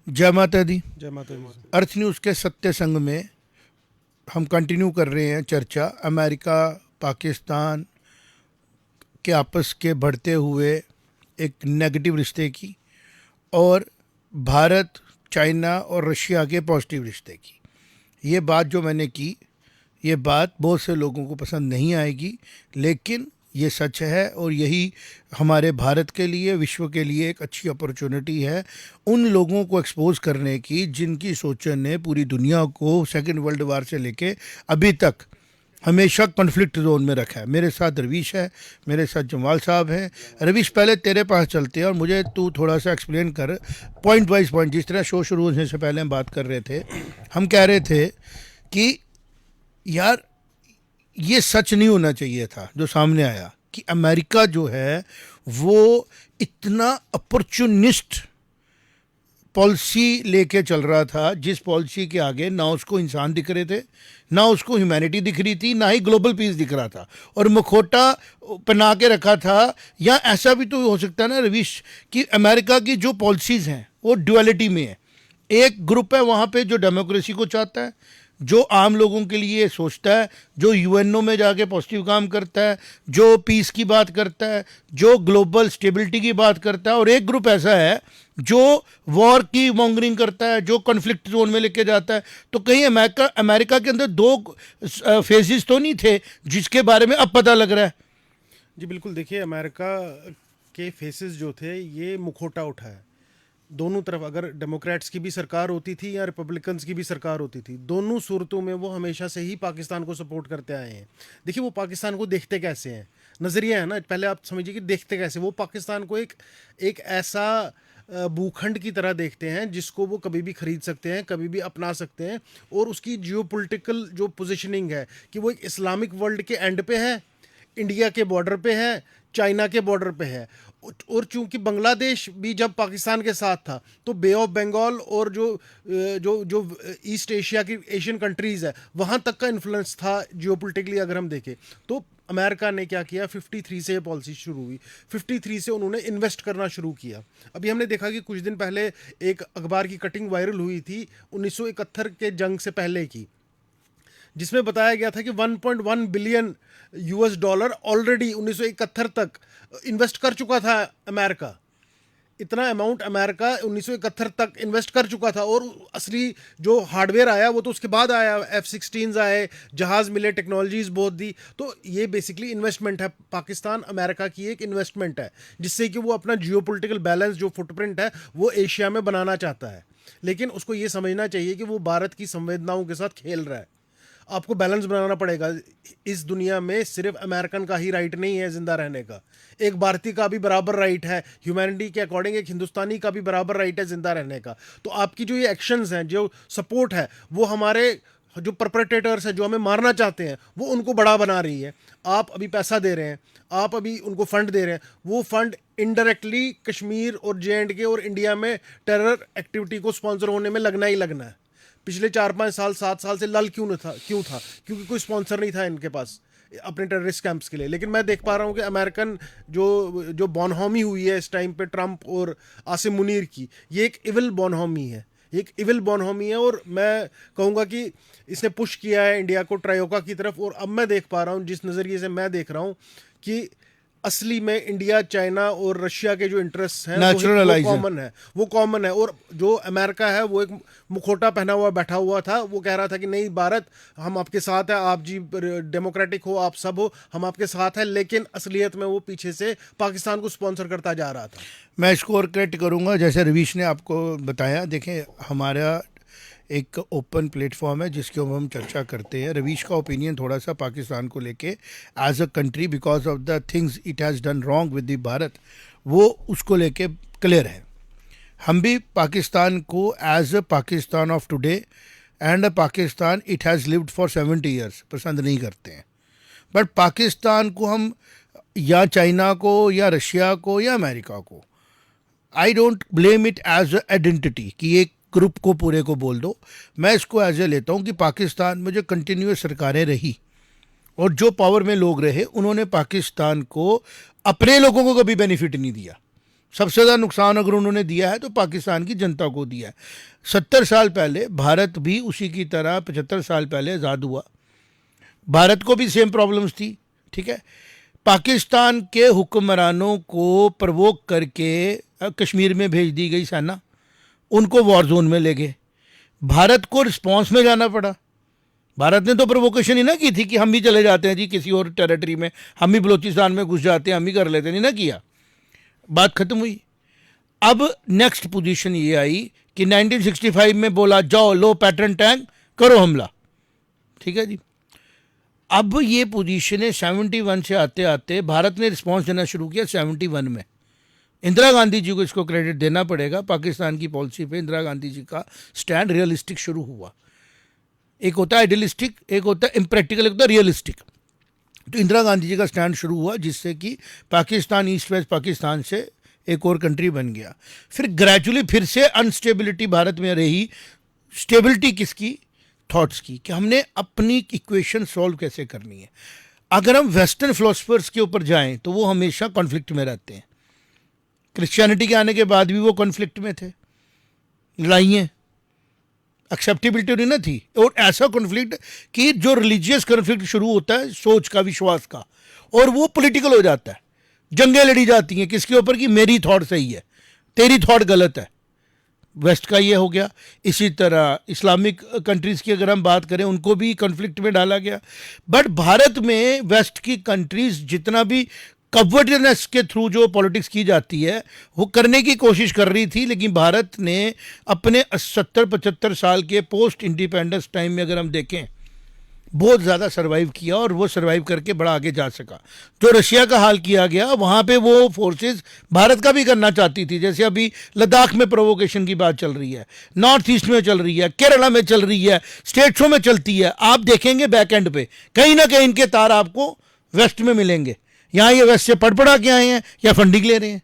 जय माता दी। जय माता दी। अर्थ न्यूज़ के सत्य संग में हम कंटिन्यू कर रहे हैं चर्चा अमेरिका पाकिस्तान के आपस के बढ़ते हुए एक नेगेटिव रिश्ते की और भारत चाइना और रशिया के पॉजिटिव रिश्ते की। ये बात जो मैंने की, ये बात बहुत से लोगों को पसंद नहीं आएगी, लेकिन ये सच है और यही हमारे भारत के लिए, विश्व के लिए एक अच्छी अपॉर्चुनिटी है उन लोगों को एक्सपोज करने की जिनकी सोचन ने पूरी दुनिया को सेकेंड वर्ल्ड वार से लेके अभी तक हमेशा कॉन्फ्लिक्ट जोन में रखा है। मेरे साथ रवीश है, मेरे साथ जमाल साहब हैं। रवीश, पहले तेरे पास चलते हैं और मुझे तू थोड़ा सा एक्सप्लेन कर पॉइंट वाइज पॉइंट। जिस तरह शो शुरू होने से पहले हम बात कर रहे थे, हम कह रहे थे कि यार ये सच नहीं होना चाहिए था जो सामने आया कि अमेरिका जो है वो इतना अपॉर्चुनिस्ट पॉलिसी लेके चल रहा था, जिस पॉलिसी के आगे ना उसको इंसान दिख रहे थे, ना उसको ह्यूमैनिटी दिख रही थी, ना ही ग्लोबल पीस दिख रहा था, और मुखोटा पहना के रखा था। या ऐसा भी तो हो सकता है ना रवीश कि अमेरिका की जो पॉलिसीज़ हैं वो ड्युअलिटी में है। एक ग्रुप है वहाँ पे जो डेमोक्रेसी को चाहता है, जो आम लोगों के लिए सोचता है, जो यूएनओ में जाके पॉजिटिव काम करता है, जो पीस की बात करता है, जो ग्लोबल स्टेबिलिटी की बात करता है, और एक ग्रुप ऐसा है जो वॉर की मॉन्गरिंग करता है, जो कॉन्फ्लिक्ट जोन में लेके जाता है। तो कहीं अमेरिका के अंदर दो फेजेस तो नहीं थे जिसके बारे में अब पता लग रहा है? जी बिल्कुल, देखिए अमेरिका के फेसेस जो थे ये मुखौटा उठा है दोनों तरफ। अगर डेमोक्रेट्स की भी सरकार होती थी या रिपब्लिकन्स की भी सरकार होती थी, दोनों सूरतों में वो हमेशा से ही पाकिस्तान को सपोर्ट करते आए हैं। देखिए वो पाकिस्तान को देखते कैसे हैं, नज़रिया है ना, पहले आप समझिए कि देखते कैसे। वो पाकिस्तान को एक एक ऐसा भूखंड की तरह देखते हैं जिसको वो कभी भी खरीद सकते हैं, कभी भी अपना सकते हैं। और उसकी जियोपॉलिटिकल जो पोजीशनिंग है कि वो एक इस्लामिक वर्ल्ड के एंड पे है, इंडिया के बॉर्डर पे है, चाइना के बॉर्डर पे है। और चूंकि बांग्लादेश भी जब पाकिस्तान के साथ था तो बे ऑफ बंगाल और जो जो ईस्ट एशिया की एशियन कंट्रीज़ है वहाँ तक का इन्फ्लुएंस था जियोपॉलिटिकली। अगर हम देखें तो अमेरिका ने क्या किया, 53 से ये पॉलिसी शुरू हुई, 53 से उन्होंने इन्वेस्ट करना शुरू किया। अभी हमने देखा कि कुछ दिन पहले एक अखबार की कटिंग वायरल हुई थी 1971 के जंग से पहले की, जिसमें बताया गया था कि 1.1 बिलियन यूएस डॉलर ऑलरेडी 1971 तक इन्वेस्ट कर चुका था अमेरिका। इतना अमाउंट अमेरिका 1971 तक इन्वेस्ट कर चुका था। और असली जो हार्डवेयर आया वो तो उसके बाद आया, F-16 आए, जहाज़ मिले, टेक्नोलॉजीज़ बहुत दी। तो ये बेसिकली इन्वेस्टमेंट है, पाकिस्तान अमेरिका की एक इन्वेस्टमेंट है जिससे कि वो अपना जियोपॉलिटिकल बैलेंस जो फुटप्रिंट है वो एशिया में बनाना चाहता है। लेकिन उसको ये समझना चाहिए कि वो भारत की संवेदनाओं के साथ खेल रहा है। आपको बैलेंस बनाना पड़ेगा। इस दुनिया में सिर्फ अमेरिकन का ही राइट नहीं है जिंदा रहने का, एक भारतीय का भी बराबर राइट है, ह्यूमैनिटी के अकॉर्डिंग एक हिंदुस्तानी का भी बराबर राइट है जिंदा रहने का। तो आपकी जो ये एक्शंस हैं, जो सपोर्ट है, वो हमारे जो परपेट्रेटर्स हैं जो हमें मारना चाहते हैं वो उनको बड़ा बना रही है। आप अभी पैसा दे रहे हैं, आप अभी उनको फंड दे रहे हैं, वो फंड इनडायरेक्टली कश्मीर और J&K और इंडिया में टेरर एक्टिविटी को स्पॉन्सर होने में लगना ही लगना है। पिछले 4-5 साल 7 साल से लल क्यों था, क्योंकि कोई स्पॉन्सर नहीं था इनके पास अपने टेररिस्ट कैंप्स के लिए। लेकिन मैं देख पा रहा हूँ कि अमेरिकन जो जो बॉनहॉमी हुई है इस टाइम पे ट्रंप और आसिम मुनीर की, ये एक इविल बॉनहॉमी है, एक इविल बॉनहॉमी है। और मैं कहूँगा कि इसने पुश किया है इंडिया को ट्रायोका की तरफ। और अब मैं देख पा रहा हूँ, जिस नज़रिए से मैं देख रहा हूँ, कि असली में इंडिया, चाइना और रशिया के जो इंटरेस्ट हैं वो कॉमन है। और जो अमेरिका है वो एक मुखौटा पहना हुआ बैठा हुआ था, वो कह रहा था कि नहीं भारत, हम आपके साथ हैं, आप जी डेमोक्रेटिक हो, आप सब हो, हम आपके साथ हैं। लेकिन असलियत में वो पीछे से पाकिस्तान को स्पॉन्सर करता जा रहा था। मैं इसको और करेक्ट करूँगा, जैसे रवीश ने आपको बताया। देखें, हमारा एक ओपन प्लेटफॉर्म है जिसके ऊपर हम चर्चा करते हैं। रवीश का ओपिनियन थोड़ा सा पाकिस्तान को लेके as a country, because of the things it has done wrong with the Bharat, वो उसको लेके क्लियर है। हम भी पाकिस्तान को as a Pakistan of today and a Pakistan it has lived for 70 years पसंद नहीं करते हैं। बट पाकिस्तान को हम या चाइना को या रशिया को या अमेरिका को, I don't blame it as a identity कि एक ग्रुप को पूरे को बोल दो। मैं इसको एज ए लेता हूँ कि पाकिस्तान में जो कंटिन्यूस सरकारें रही और जो पावर में लोग रहे, उन्होंने पाकिस्तान को अपने लोगों को कभी बेनिफिट नहीं दिया। सबसे ज़्यादा नुकसान अगर उन्होंने दिया है तो पाकिस्तान की जनता को दिया है। 70 साल पहले भारत भी उसी की तरह 75 साल पहले आज़ाद हुआ, भारत को भी सेम प्रॉब्लम्स थी, ठीक है। पाकिस्तान के हुक्मरानों को प्रवोक करके कश्मीर में भेज दी गई सेना, उनको वॉर जोन में ले गए, भारत को रिस्पॉन्स में जाना पड़ा। भारत ने तो प्रोवोकेशन ही ना की थी कि हम भी चले जाते हैं जी किसी और टेरिटरी में, हम भी बलूचिस्तान में घुस जाते हैं, हम भी कर लेते हैं, नहीं ना किया, बात खत्म हुई। अब नेक्स्ट पोजीशन ये आई कि 1965 में बोला जाओ लो पैटर्न टैंक करो हमला, ठीक है जी। अब ये पोजीशन है 71 से आते आते भारत ने रिस्पॉन्स देना शुरू किया 71 में। इंदिरा गांधी जी को इसको क्रेडिट देना पड़ेगा, पाकिस्तान की पॉलिसी पे इंदिरा गांधी जी का स्टैंड रियलिस्टिक शुरू हुआ। एक होता है आइडियलिस्टिक, एक होता है इम्प्रैक्टिकल, एक होता है रियलिस्टिक। तो इंदिरा गांधी जी का स्टैंड शुरू हुआ जिससे कि पाकिस्तान ईस्ट वेस्ट पाकिस्तान से एक और कंट्री बन गया। फिर ग्रेजुअली फिर से अनस्टेबिलिटी भारत में रही, स्टेबिलिटी किसकी, थॉट्स की, कि हमने अपनी इक्वेशन सॉल्व कैसे करनी है। अगर हम वेस्टर्न फिलोसफर्स के ऊपर जाएं तो वो हमेशा कॉन्फ्लिक्ट में रहते हैं, क्रिश्चियनिटी के आने के बाद भी वो कॉन्फ्लिक्ट में थे, लड़ाइयाँ, एक्सेप्टेबिलिटी नहीं ना थी। और ऐसा कॉन्फ्लिक्ट कि जो रिलीजियस कॉन्फ्लिक्ट शुरू होता है सोच का, विश्वास का, और वो पॉलिटिकल हो जाता है, जंगें लड़ी जाती हैं किसके ऊपर कि मेरी थॉट सही है, तेरी थॉट गलत है। वेस्ट का ये हो गया। इसी तरह इस्लामिक कंट्रीज़ की अगर हम बात करें उनको भी कॉन्फ्लिक्ट में डाला गया। बट भारत में वेस्ट की कंट्रीज़ जितना भी कवर्डनेस के थ्रू जो पॉलिटिक्स की जाती है वो करने की कोशिश कर रही थी, लेकिन भारत ने अपने 70-75 साल के पोस्ट इंडिपेंडेंस टाइम में अगर हम देखें बहुत ज़्यादा सर्वाइव किया, और वो सर्वाइव करके बड़ा आगे जा सका। जो रशिया का हाल किया गया वहाँ पे वो फोर्सेस भारत का भी करना चाहती थी, जैसे अभी लद्दाख में प्रोवोकेशन की बात चल रही है, नॉर्थ ईस्ट में चल रही है, केरला में चल रही है, स्टेट्सों में चलती है। आप देखेंगे बैक एंड पे कहीं ना कहीं इनके तार आपको वेस्ट में मिलेंगे। यहाँ ये वेस्ट से पढ़ के आए हैं या फंडिंग ले रहे हैं।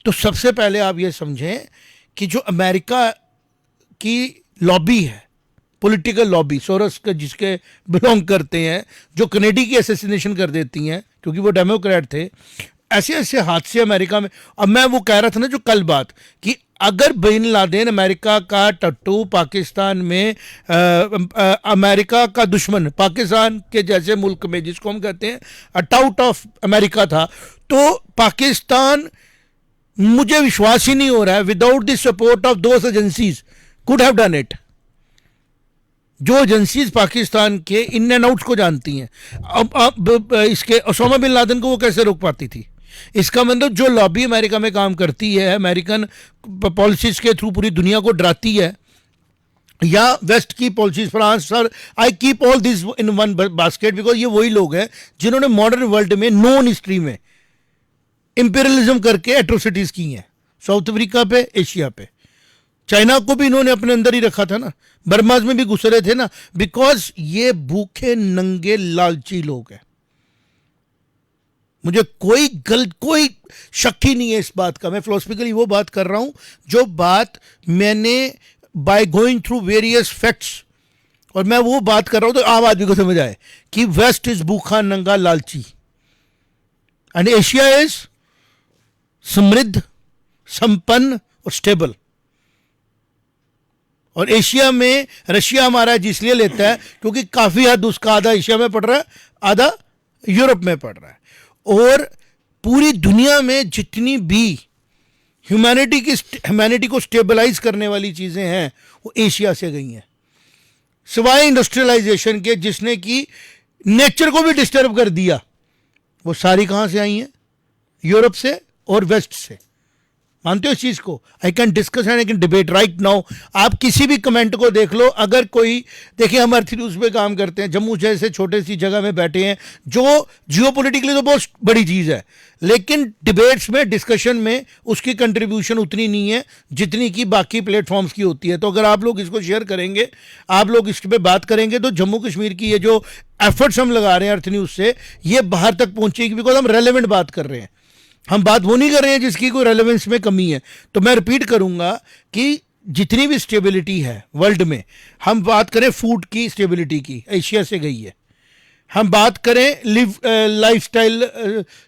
तो सबसे पहले आप ये समझें कि जो अमेरिका की लॉबी है, पॉलिटिकल लॉबी, सोरस के जिसके बिलोंग करते हैं, जो कनेडी की असैसिनेशन कर देती हैं क्योंकि वो डेमोक्रेट थे, ऐसे ऐसे हादसे अमेरिका में। अब मैं वो कह रहा था ना जो कल बात कि अगर बिन लादेन अमेरिका का टट्टू पाकिस्तान में अमेरिका का दुश्मन पाकिस्तान के जैसे मुल्क में जिसको हम कहते हैं टाउट ऑफ अमेरिका था, तो पाकिस्तान, मुझे विश्वास ही नहीं हो रहा है, without the support of those agencies could have done it. जो एजेंसीज पाकिस्तान के इन एंड आउट्स को जानती हैं, अब इसके ओसामा बिन लादेन को वो कैसे रोक पाती थी। इसका मतलब जो लॉबी अमेरिका में काम करती है, अमेरिकन पॉलिसीज के थ्रू पूरी दुनिया को डराती है, या वेस्ट की policies, France, sir I keep all this in one basket because ये वही लोग हैं जिन्होंने मॉडर्न वर्ल्ड में नॉन हिस्ट्री में इंपीरियलिज्म करके एट्रोसिटीज की हैं, साउथ अफ्रीका पे, एशिया पे। चाइना को भी इन्होंने अपने अंदर ही रखा था ना, बर्माज में भी घुस रहे थे ना, बिकॉज ये भूखे नंगे लालची लोग हैं। मुझे कोई शक ही नहीं है इस बात का। मैं फिलोसफिकली वो बात कर रहा हूं जो बात मैंने by going through various facts, और मैं वो बात कर रहा हूं तो आम आदमी को समझ आए कि वेस्ट इज भूखा नंगा लालची एंड एशिया इज समृद्ध, संपन्न और स्टेबल। और एशिया में रशिया हमारा इसलिए लेता है क्योंकि काफ़ी हद उसका आधा एशिया में पड़ रहा है, आधा यूरोप में पड़ रहा है। और पूरी दुनिया में जितनी भी ह्यूमैनिटी को स्टेबलाइज करने वाली चीज़ें हैं वो एशिया से गई हैं, सिवाय इंडस्ट्रियलाइजेशन के जिसने कि नेचर को भी डिस्टर्ब कर दिया। वो सारी कहाँ से आई हैं? यूरोप से और वेस्ट से। मानते हो इस चीज़ को? I can discuss and I can debate right now. आप किसी भी कमेंट को देख लो, अगर कोई, देखिए हम अर्थ न्यूज़ पे काम करते हैं, जम्मू जैसे छोटे सी जगह में बैठे हैं जो जियोपॉलिटिकली तो बहुत बड़ी चीज़ है, लेकिन डिबेट्स में, डिस्कशन में उसकी कंट्रीब्यूशन उतनी नहीं है जितनी कि बाकी प्लेटफॉर्म्स की होती है। तो अगर आप लोग इसको शेयर करेंगे, आप लोग इस पर बात करेंगे, तो जम्मू कश्मीर की ये जो एफर्ट्स हम लगा रहे हैं अर्थ न्यूज़ से, ये बाहर तक पहुँचेगी, बिकॉज हम रेलेवेंट बात कर रहे हैं। हम बात वो नहीं कर रहे हैं जिसकी कोई रेलेवेंस में कमी है। तो मैं रिपीट करूंगा कि जितनी भी स्टेबिलिटी है वर्ल्ड में, हम बात करें फूड की स्टेबिलिटी की, एशिया से गई है। हम बात करें लाइफस्टाइल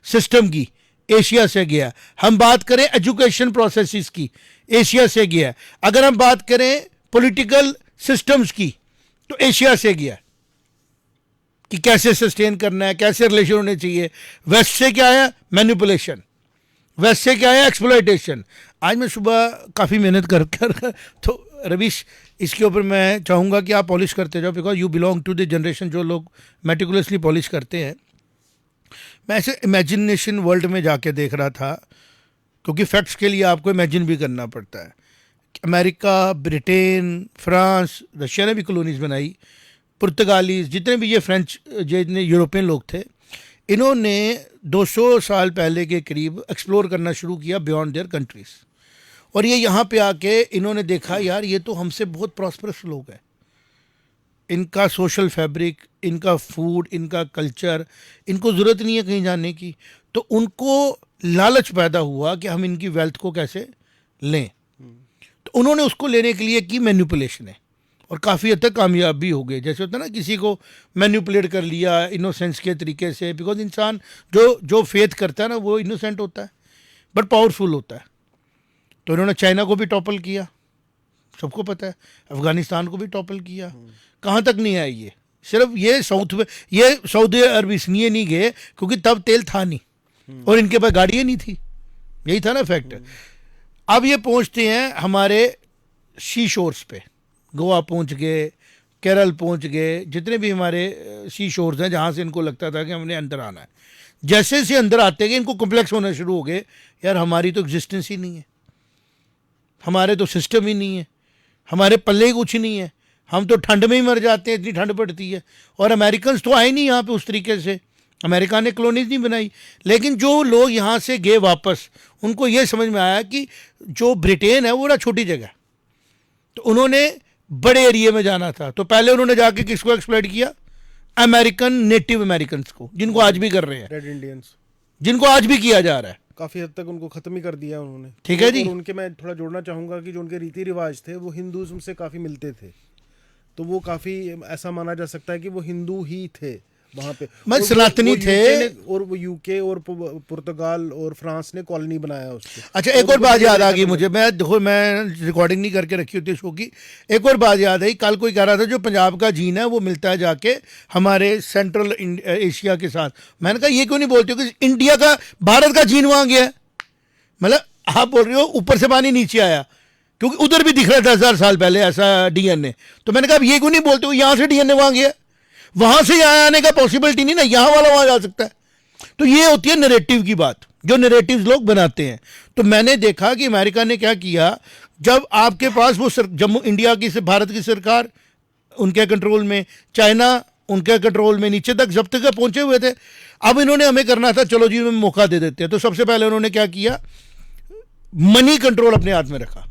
सिस्टम की, एशिया से गया। हम बात करें एजुकेशन प्रोसेसेस की, एशिया से गया। अगर हम बात करें पॉलिटिकल सिस्टम्स की, तो एशिया से गया कि कैसे सस्टेन करना है, कैसे रिलेशन होने चाहिए। वेस्ट से क्या आया? मैनिपुलेशन। वेस्ट से क्या आया? एक्सप्लॉयटेशन। आज मैं सुबह काफ़ी मेहनत कर तो रवीश, इसके ऊपर मैं चाहूँगा कि आप पॉलिश करते जाओ, because you belong to the generation जो लोग मेटिकुलसली पॉलिश करते हैं। मैं ऐसे इमेजिनेशन वर्ल्ड में जाके देख रहा था, क्योंकि फैक्ट्स के लिए आपको इमेजिन भी करना पड़ता है। अमेरिका, ब्रिटेन, फ्रांस, रशिया ने भी कॉलोनीज बनाई, पुर्तगालीज, जितने भी ये फ्रेंच, जितने यूरोपियन लोग थे, इन्होंने 200 साल पहले के करीब एक्सप्लोर करना शुरू किया बियॉन्ड देयर कंट्रीज़। और ये यहाँ पे आके इन्होंने देखा, यार ये तो हमसे बहुत प्रॉस्परस लोग हैं, इनका सोशल फैब्रिक, इनका फूड, इनका कल्चर, इनको ज़रूरत नहीं है कहीं जाने की। तो उनको लालच पैदा हुआ कि हम इनकी वेल्थ को कैसे लें। तो उन्होंने उसको लेने के लिए की मैनिपुलेशन है, और काफ़ी हद तक कामयाब भी हो गए। जैसे होता है ना, किसी को मैनिपुलेट कर लिया इनोसेंस के तरीके से, बिकॉज इंसान जो फेथ करता है ना, वो इनोसेंट होता है बट पावरफुल होता है। तो इन्होंने चाइना को भी टॉपल किया, सबको पता है, अफगानिस्तान को भी टॉपल किया। कहाँ तक नहीं आए ये, सिर्फ ये साउथ में, ये सऊदी अरब इसलिए नहीं गए क्योंकि तब तेल था नहीं और इनके पास गाड़ियाँ नहीं थी, यही था ना फैक्ट। अब ये पहुँचते हैं हमारे सी शोर्स पे, गोवा पहुँच गए, केरल पहुँच गए, जितने भी हमारे सी शोर्स हैं जहाँ से इनको लगता था कि हमने अंदर आना है। जैसे से अंदर आते गए इनको कॉम्प्लेक्स होना शुरू हो गए, यार हमारी तो एग्जिस्टेंस ही नहीं है, हमारे तो सिस्टम ही नहीं है, हमारे पल्ले ही कुछ नहीं है, हम तो ठंड में ही मर जाते हैं, इतनी ठंड पड़ती है। और अमेरिकन तो आए नहीं यहाँ पे उस तरीके से, अमेरिका ने कॉलोनीज नहीं बनाई। लेकिन जो लोग यहाँ से गए वापस, उनको ये समझ में आया कि जो ब्रिटेन है वो बड़ा छोटी जगह, तो उन्होंने बड़े एरिया में जाना था। तो पहले उन्होंने जाके किसको एक्सप्लॉइट किया? अमेरिकन नेटिव अमेरिकन को, जिनको आज भी कर रहे हैं, रेड इंडियंस, जिनको आज भी किया जा रहा है। काफी हद तक उनको खत्म ही कर दिया उन्होंने। ठीक है जी। और उनके मैं थोड़ा जोड़ना चाहूंगा कि जो उनके रीति रिवाज थे वो हिंदुइज्म से काफी मिलते थे, तो वो काफी ऐसा माना जा सकता है कि वो हिंदू ही थे वहाँ पे। मैं सनातनी थे। और वो यूके और पुर्तगाल और फ्रांस ने कॉलोनी बनाया उसको। अच्छा, एक और बात याद आ गई मुझे, मैं देखो मैं रिकॉर्डिंग नहीं करके रखी होती शो की, एक और बात याद आई। कल कोई कह रहा था जो पंजाब का जीन है वो मिलता है जाके हमारे सेंट्रल एशिया के साथ। मैंने कहा ये क्यों नहीं बोलते हो कि इंडिया का, भारत का जीन वहाँ गया। मतलब आप बोल रहे हो ऊपर से पानी नीचे आया, क्योंकि उधर भी दिख रहा था 1000 साल पहले ऐसा डीएनए। तो मैंने कहा ये क्यों नहीं बोलते हो यहाँ से डीएनए वहाँ गया, वहां से यहाँ आने का पॉसिबिलिटी नहीं ना, यहाँ वाला वहां जा सकता है। तो ये होती है नैरेटिव की बात, जो नैरेटिव लोग बनाते हैं। तो मैंने देखा कि अमेरिका ने क्या किया, जब आपके पास वो जम्मू, इंडिया की, भारत की सरकार उनके कंट्रोल में, चाइना उनके कंट्रोल में, नीचे तक जब तक पहुंचे हुए थे। अब इन्होंने हमें करना था, चलो जी हमें मौका दे देते हैं। तो सबसे पहले उन्होंने क्या किया, मनी कंट्रोल अपने हाथ में रखा।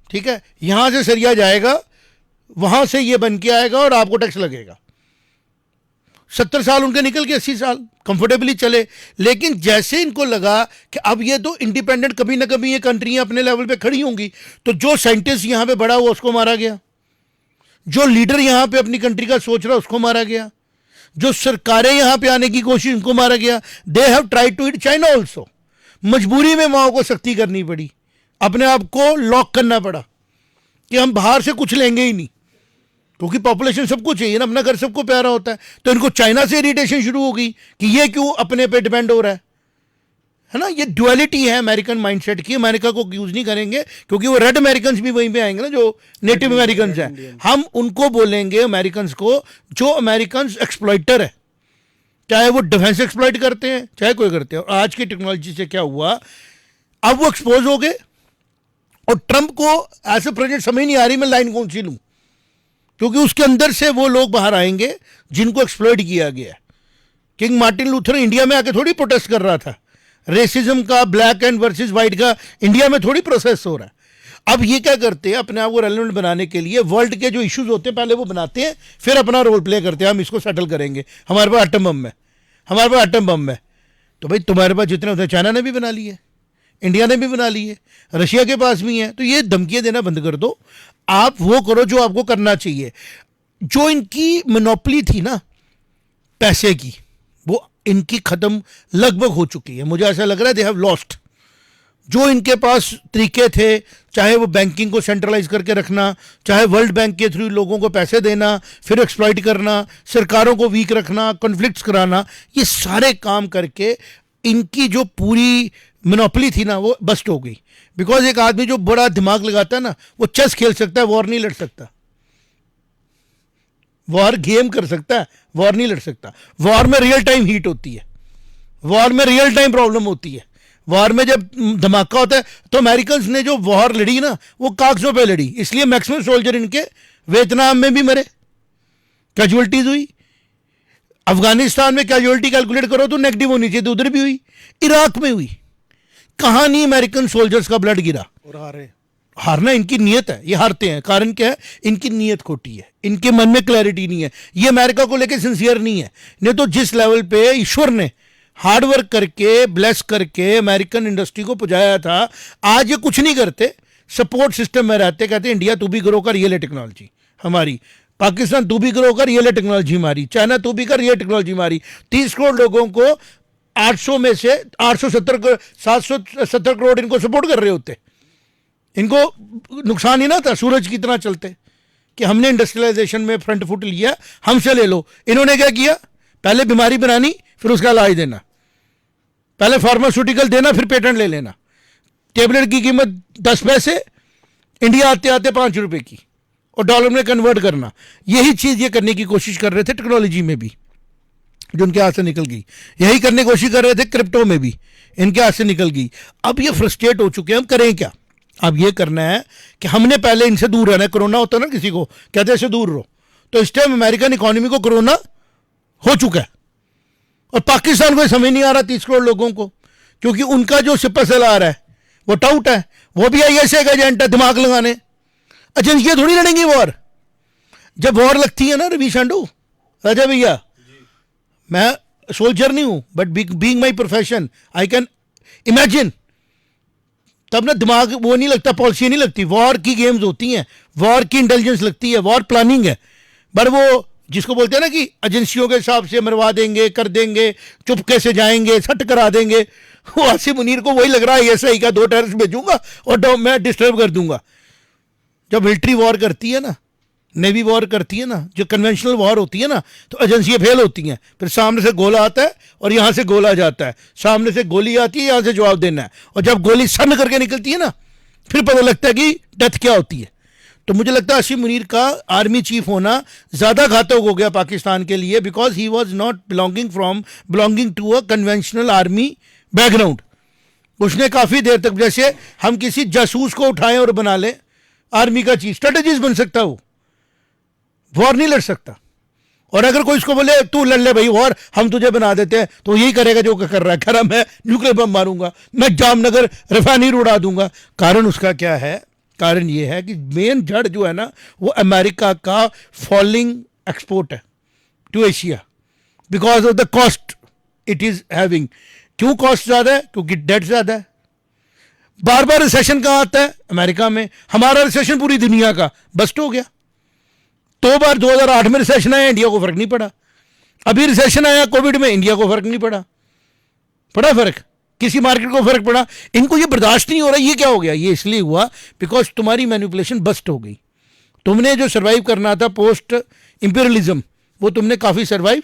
ठीक है, यहां से सरिया जाएगा, वहां से ये बन के आएगा और आपको टैक्स लगेगा। 70 साल उनके निकल के 80 साल कंफर्टेबली चले। लेकिन जैसे इनको लगा कि अब ये तो इंडिपेंडेंट, कभी ना कभी ये कंट्रियां अपने लेवल पे खड़ी होंगी, तो जो साइंटिस्ट यहां पे बड़ा हुआ उसको मारा गया, जो लीडर यहां पे अपनी कंट्री का सोच रहा उसको मारा गया, जो सरकारें यहां पे आने की कोशिश उनको मारा गया। They have tried to it China also. मजबूरी में माओ को सख्ती करनी पड़ी, अपने आप को लॉक करना पड़ा कि हम बाहर से कुछ लेंगे ही नहीं, क्योंकि पॉपुलेशन सबको चाहिए ना, अपना घर सबको प्यारा होता है। तो इनको चाइना से इरिटेशन शुरू हो गई कि ये क्यों अपने पे डिपेंड हो रहा है ना। ये ड्युअलिटी है अमेरिकन माइंडसेट की। अमेरिका को यूज नहीं करेंगे क्योंकि वो रेड अमेरिकन भी वहीं पे आएंगे ना, जो नेटिव अमेरिकन हैं। हम उनको बोलेंगे अमेरिकन को, जो अमेरिकन एक्सप्लॉइटर है, चाहे वो डिफेंस एक्सप्लॉइट करते हैं, चाहे कोई करते हैं। और आज की टेक्नोलॉजी से क्या हुआ, अब वो एक्सपोज हो गए। और ट्रंप को ऐसे प्रेजेंट समझ नहीं आ रही मैं लाइन कौन सी लूं, क्योंकि उसके अंदर से वो लोग बाहर आएंगे जिनको एक्सप्लॉइट किया गया। किंग मार्टिन लूथर इंडिया में आके थोड़ी प्रोटेस्ट कर रहा था, रेसिज्म का, ब्लैक एंड वर्सेस वाइट का इंडिया में थोड़ी प्रोसेस हो रहा है। अब ये क्या करते हैं, अपने आप को रेलेवेंट बनाने के लिए वर्ल्ड के जो इश्यूज होते हैं पहले वो बनाते हैं, फिर अपना रोल प्ले करते हैं, हम इसको सेटल करेंगे, हमारे पास एटम बम है, हमारे पास एटम बम है। तो भाई तुम्हारे पास जितने होते हैं, चाइना ने भी बना लिए, इंडिया ने भी बना लिए, रशिया के पास भी है। तो ये धमकियां देना बंद कर दो, आप वो करो जो आपको करना चाहिए। जो इनकी मोनोपोली थी ना पैसे की, वो इनकी खत्म लगभग हो चुकी है। मुझे ऐसा लग रहा है दे हैव लॉस्ट। जो इनके पास तरीके थे, चाहे वो बैंकिंग को सेंट्रलाइज करके रखना, चाहे वर्ल्ड बैंक के थ्रू लोगों को पैसे देना, फिर एक्सप्लॉइट करना, सरकारों को वीक रखना, कॉन्फ्लिक्ट्स कराना, ये सारे काम करके इनकी जो पूरी मोनोपोली थी ना वो बस्ट हो गई। बिकॉज एक आदमी जो बड़ा दिमाग लगाता है ना वो चेस खेल सकता है, वॉर नहीं लड़ सकता। वॉर गेम कर सकता है, वॉर नहीं लड़ सकता। वॉर में रियल टाइम हीट होती है, वॉर में रियल टाइम प्रॉब्लम होती है। वॉर में जब धमाका होता है तो अमेरिकन ने जो वॉर लड़ी ना वो कागजों पे लड़ी, इसलिए मैक्सिमम सोल्जर इनके वियतनाम में भी मरे, कैजुअलिटीज हुई। अफगानिस्तान में कैजुअलिटी कैलकुलेट करो तो नेगेटिव होनी चाहिए, तो उधर भी हुई, इराक में हुई। कहां नहीं अमेरिकन सोल्जर्स का ब्लड गिरा। और हारे। हारना इनकी नीयत है, ये हारते हैं। कारण क्या है? इनकी नीयत खोटी है, इनके मन में क्लैरिटी नहीं है, ये अमेरिका को लेकर सिंसियर नहीं है। नहीं तो जिस लेवल पे ईश्वर ने हार्ड वर्क करके ब्लेस करके अमेरिकन इंडस्ट्री को पहुंचाया था, आज ये कुछ नहीं करते, सपोर्ट सिस्टम में रहते, कहते इंडिया तू भी ग्रो कर, ये ले टेक्नोलॉजी हमारी, पाकिस्तान तू भी ग्रो कर, ये ले टेक्नोलॉजी हमारी, चाइना तू भी कर, ये टेक्नोलॉजी हमारी। 30 करोड़ लोगों को 800 में से 770 करोड़ इनको सपोर्ट कर रहे होते, इनको नुकसान ही ना था सूरज की तरह चलते कि हमने इंडस्ट्रियलाइजेशन में फ्रंट फुट लिया, हमसे ले लो। इन्होंने क्या किया? पहले बीमारी बनानी, फिर उसका इलाज देना, पहले फार्मास्यूटिकल देना, फिर पेटेंट ले लेना। टेबलेट की कीमत 10 पैसे, इंडिया आते आते 5 रुपए की, और डॉलर में कन्वर्ट करना। यही चीज ये करने की कोशिश कर रहे थे टेक्नोलॉजी में भी, जो उनके हाथ से निकल गई। यही करने की कोशिश कर रहे थे क्रिप्टो में भी, इनके हाथ से निकल गई। अब ये फ्रस्ट्रेट हो चुके हैं, हम करें क्या? अब ये करना है कि हमने पहले इनसे दूर रहना है। कोरोना होता है ना, किसी को कहते हैं इससे दूर रहो, तो इस टाइम अमेरिकन इकोनॉमी को कोरोना हो चुका है, और पाकिस्तान को समझ नहीं आ रहा 30 करोड़ लोगों को, क्योंकि उनका जो सिपा सलार है वो टाउट है, वो भी आईएसए का एजेंट है, दिमाग लगाने। एजेंसियां थोड़ी लड़ेंगी वॉर। जब वॉर लगती है ना रवि शांडू, राजा भैया, मैं सोल्जर नहीं हूं, but being my profession I can imagine, तब ना दिमाग वो नहीं लगता, पॉलिसी नहीं लगती। वॉर की गेम्स होती हैं, वॉर की इंटेलिजेंस लगती है, वॉर प्लानिंग है। पर वो जिसको बोलते हैं ना कि एजेंसियों के हिसाब से मरवा देंगे, कर देंगे, चुपके से जाएंगे, सट करा देंगे, वो आसिम मुनीर को वही लग रहा है ऐसा ही का 2 टेररिस्ट भेजूंगा और मैं डिस्टर्ब कर दूंगा। जब मिलिट्री वॉर करती है ना, नेवी वॉर करती है ना, जो कन्वेंशनल वॉर होती है ना, तो एजेंसियां फेल होती हैं। फिर सामने से गोला आता है और यहाँ से गोला जाता है, सामने से गोली आती है, यहाँ से जवाब देना है, और जब गोली सन करके निकलती है ना, फिर पता लगता है कि डेथ क्या होती है। तो मुझे लगता है आसिम मुनीर का आर्मी चीफ होना ज़्यादा घातक हो गया पाकिस्तान के लिए, because he was not belonging to a conventional army background. उसने काफ़ी देर तक, जैसे हम किसी जासूस को उठाएं और बना लें आर्मी का चीफ, स्ट्रेटेजिस्ट बन सकता, वो वॉर नहीं लड़ सकता। और अगर कोई इसको बोले तू लड़ ले भाई वॉर, हम तुझे बना देते हैं, तो यही करेगा जो कर रहा है। कह रहा मैं न्यूक्लियर बम मारूंगा, मैं जामनगर रिफाइनरी उड़ा दूंगा। कारण उसका क्या है? कारण ये है कि मेन जड़ जो है ना, वो अमेरिका का फॉलिंग एक्सपोर्ट है to Asia, because of the cost it is having. क्यों कॉस्ट ज़्यादा है? क्योंकि डेट ज़्यादा है। बार बार रिसेशन कहाँ आता है? अमेरिका में। हमारा रिसेशन पूरी दुनिया का बस्ट हो गया। 2 बार 2008 में रिसेशन आया, इंडिया को फर्क नहीं पड़ा। अभी रिसेशन आया कोविड में, इंडिया को फर्क नहीं पड़ा। पड़ा फर्क? किसी मार्केट को फर्क पड़ा? इनको ये बर्दाश्त नहीं हो रहा। ये क्या हो गया? ये इसलिए हुआ बिकॉज तुम्हारी मैनिपुलेशन बस्ट हो गई। तुमने जो सर्वाइव करना था पोस्ट इंपीरियलिज्म, वो तुमने काफ़ी सर्वाइव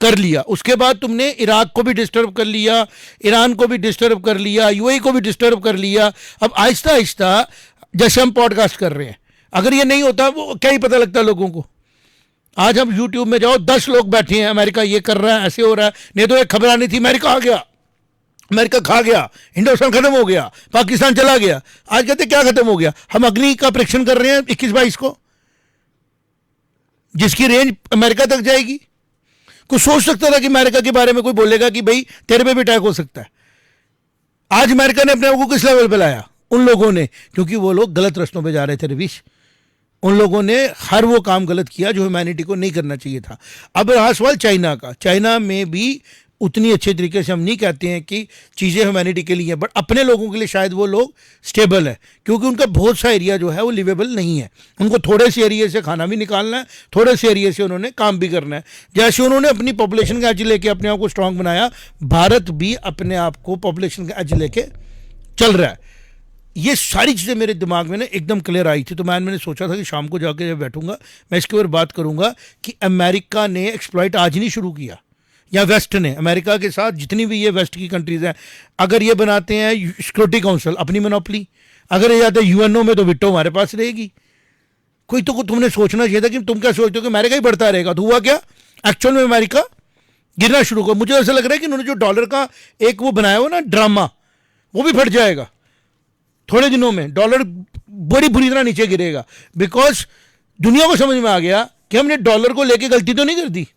कर लिया। उसके बाद तुमने इराक को भी डिस्टर्ब कर लिया, ईरान को भी डिस्टर्ब कर लिया, यूएई को भी डिस्टर्ब कर लिया। अब आहिस्ता आहिस्ता, जैसे हम पॉडकास्ट कर रहे हैं, अगर ये नहीं होता वो क्या ही पता लगता लोगों को। आज हम यूट्यूब में जाओ, 10 लोग बैठे हैं, अमेरिका ये कर रहा है, ऐसे हो रहा है। नहीं तो एक खबर आनी थी, अमेरिका आ गया, अमेरिका खा गया, हिंदुस्तान खत्म हो गया, पाकिस्तान चला गया। आज कहते क्या खत्म हो गया? हम अग्नि का परीक्षण कर रहे हैं 21-22 को, जिसकी रेंज अमेरिका तक जाएगी। कुछ सोच सकता था कि अमेरिका के बारे में कोई बोलेगा कि भाई तेरे पे भी अटैक हो सकता है? आज अमेरिका ने अपने आप को किस लेवल पे लाया? उन लोगों ने, क्योंकि वो लोग गलत रास्तों पे जा रहे थे रवीश। उन लोगों ने हर वो काम गलत किया जो ह्यूमैनिटी को नहीं करना चाहिए था। अब रहा सवाल चाइना का। चाइना में भी उतनी अच्छे तरीके से हम नहीं कहते हैं कि चीज़ें ह्यूमैनिटी के लिए हैं, बट अपने लोगों के लिए शायद वो लोग स्टेबल है, क्योंकि उनका बहुत सा एरिया जो है वो लिवेबल नहीं है। उनको थोड़े से एरिया से खाना भी निकालना है, थोड़े से एरिया से उन्होंने काम भी करना है। जैसे उन्होंने अपनी पॉपुलेशन का एज लेके अपने आप को स्ट्रांग बनाया, भारत भी अपने आप को पॉपुलेशन का एज लेके चल रहा है। ये सारी चीज़ें मेरे दिमाग में ना एकदम क्लियर आई थी, तो मैंने सोचा था कि शाम को जाके जब बैठूंगा मैं इसके ऊपर बात करूंगा कि अमेरिका ने एक्सप्लॉइट आज नहीं शुरू किया, या वेस्ट ने, अमेरिका के साथ जितनी भी ये वेस्ट की कंट्रीज हैं, अगर ये बनाते हैं सिक्योरिटी काउंसिल अपनी मोनोपली, अगर ये जाते हैं यूएनओ में तो विटो हमारे पास रहेगी। कोई तो तुमने सोचना चाहिए था कि तुम क्या सोचते हो कि अमेरिका ही बढ़ता रहेगा, तो हुआ क्या, एक्चुअल में अमेरिका गिरना शुरू कर। मुझे ऐसा लग रहा है कि उन्होंने जो डॉलर का एक वो बनाया हो ना ड्रामा, वो भी फट जाएगा थोड़े दिनों में। डॉलर बड़ी बुरी तरह नीचे गिरेगा, बिकॉज दुनिया को समझ में आ गया कि हमने डॉलर को लेके गलती तो नहीं कर दी।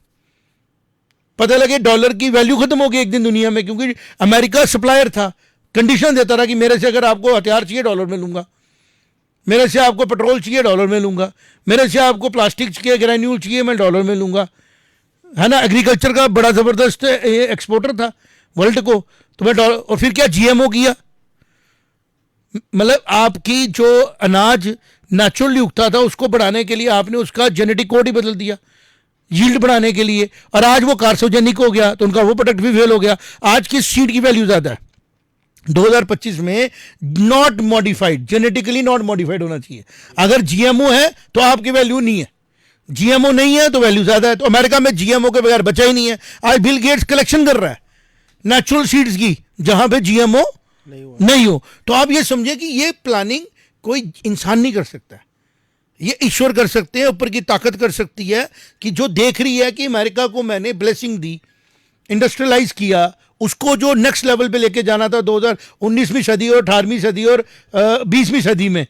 पता लगे डॉलर की वैल्यू खत्म हो गई एक दिन दुनिया में, क्योंकि अमेरिका सप्लायर था, कंडीशन देता रहा कि मेरे से अगर आपको हथियार चाहिए डॉलर में लूंगा, मेरे से आपको पेट्रोल चाहिए डॉलर में लूंगा, मेरे से आपको प्लास्टिक चाहिए, ग्रैन्यूल चाहिए, मैं डॉलर में लूंगा, है ना। एग्रीकल्चर का बड़ा ज़बरदस्त एक्सपोर्टर था वर्ल्ड को, तो मैं डॉलर, और फिर क्या जीएमओ किया, मतलब आपकी जो अनाज नेचुरली उगता था उसको बढ़ाने के लिए आपने उसका जेनेटिक कोड ही बदल दिया यील्ड बढ़ाने के लिए, और आज वो कार्सोजेनिक हो गया, तो उनका वो प्रोडक्ट भी फेल हो गया। आज किस सीड की वैल्यू ज़्यादा है 2025 में? Not modified, genetically not modified होना चाहिए। अगर जीएमओ है तो आपकी वैल्यू नहीं है, जीएमओ नहीं है तो वैल्यू ज़्यादा है। तो अमेरिका में जीएमओ के बगैर बचा ही नहीं है। आज बिल गेट्स कलेक्शन कर रहा है नेचुरल सीड्स की जहां पे जीएमओ नहीं हो। तो आप ये समझे कि ये प्लानिंग कोई इंसान नहीं कर सकता, ये ईश्वर कर सकते हैं, ऊपर की ताकत कर सकती है कि जो देख रही है कि अमेरिका को मैंने ब्लेसिंग दी, इंडस्ट्रियलाइज किया, उसको जो नेक्स्ट लेवल पे लेके जाना था 2019वीं सदी और 18वीं सदी और 20वीं सदी में,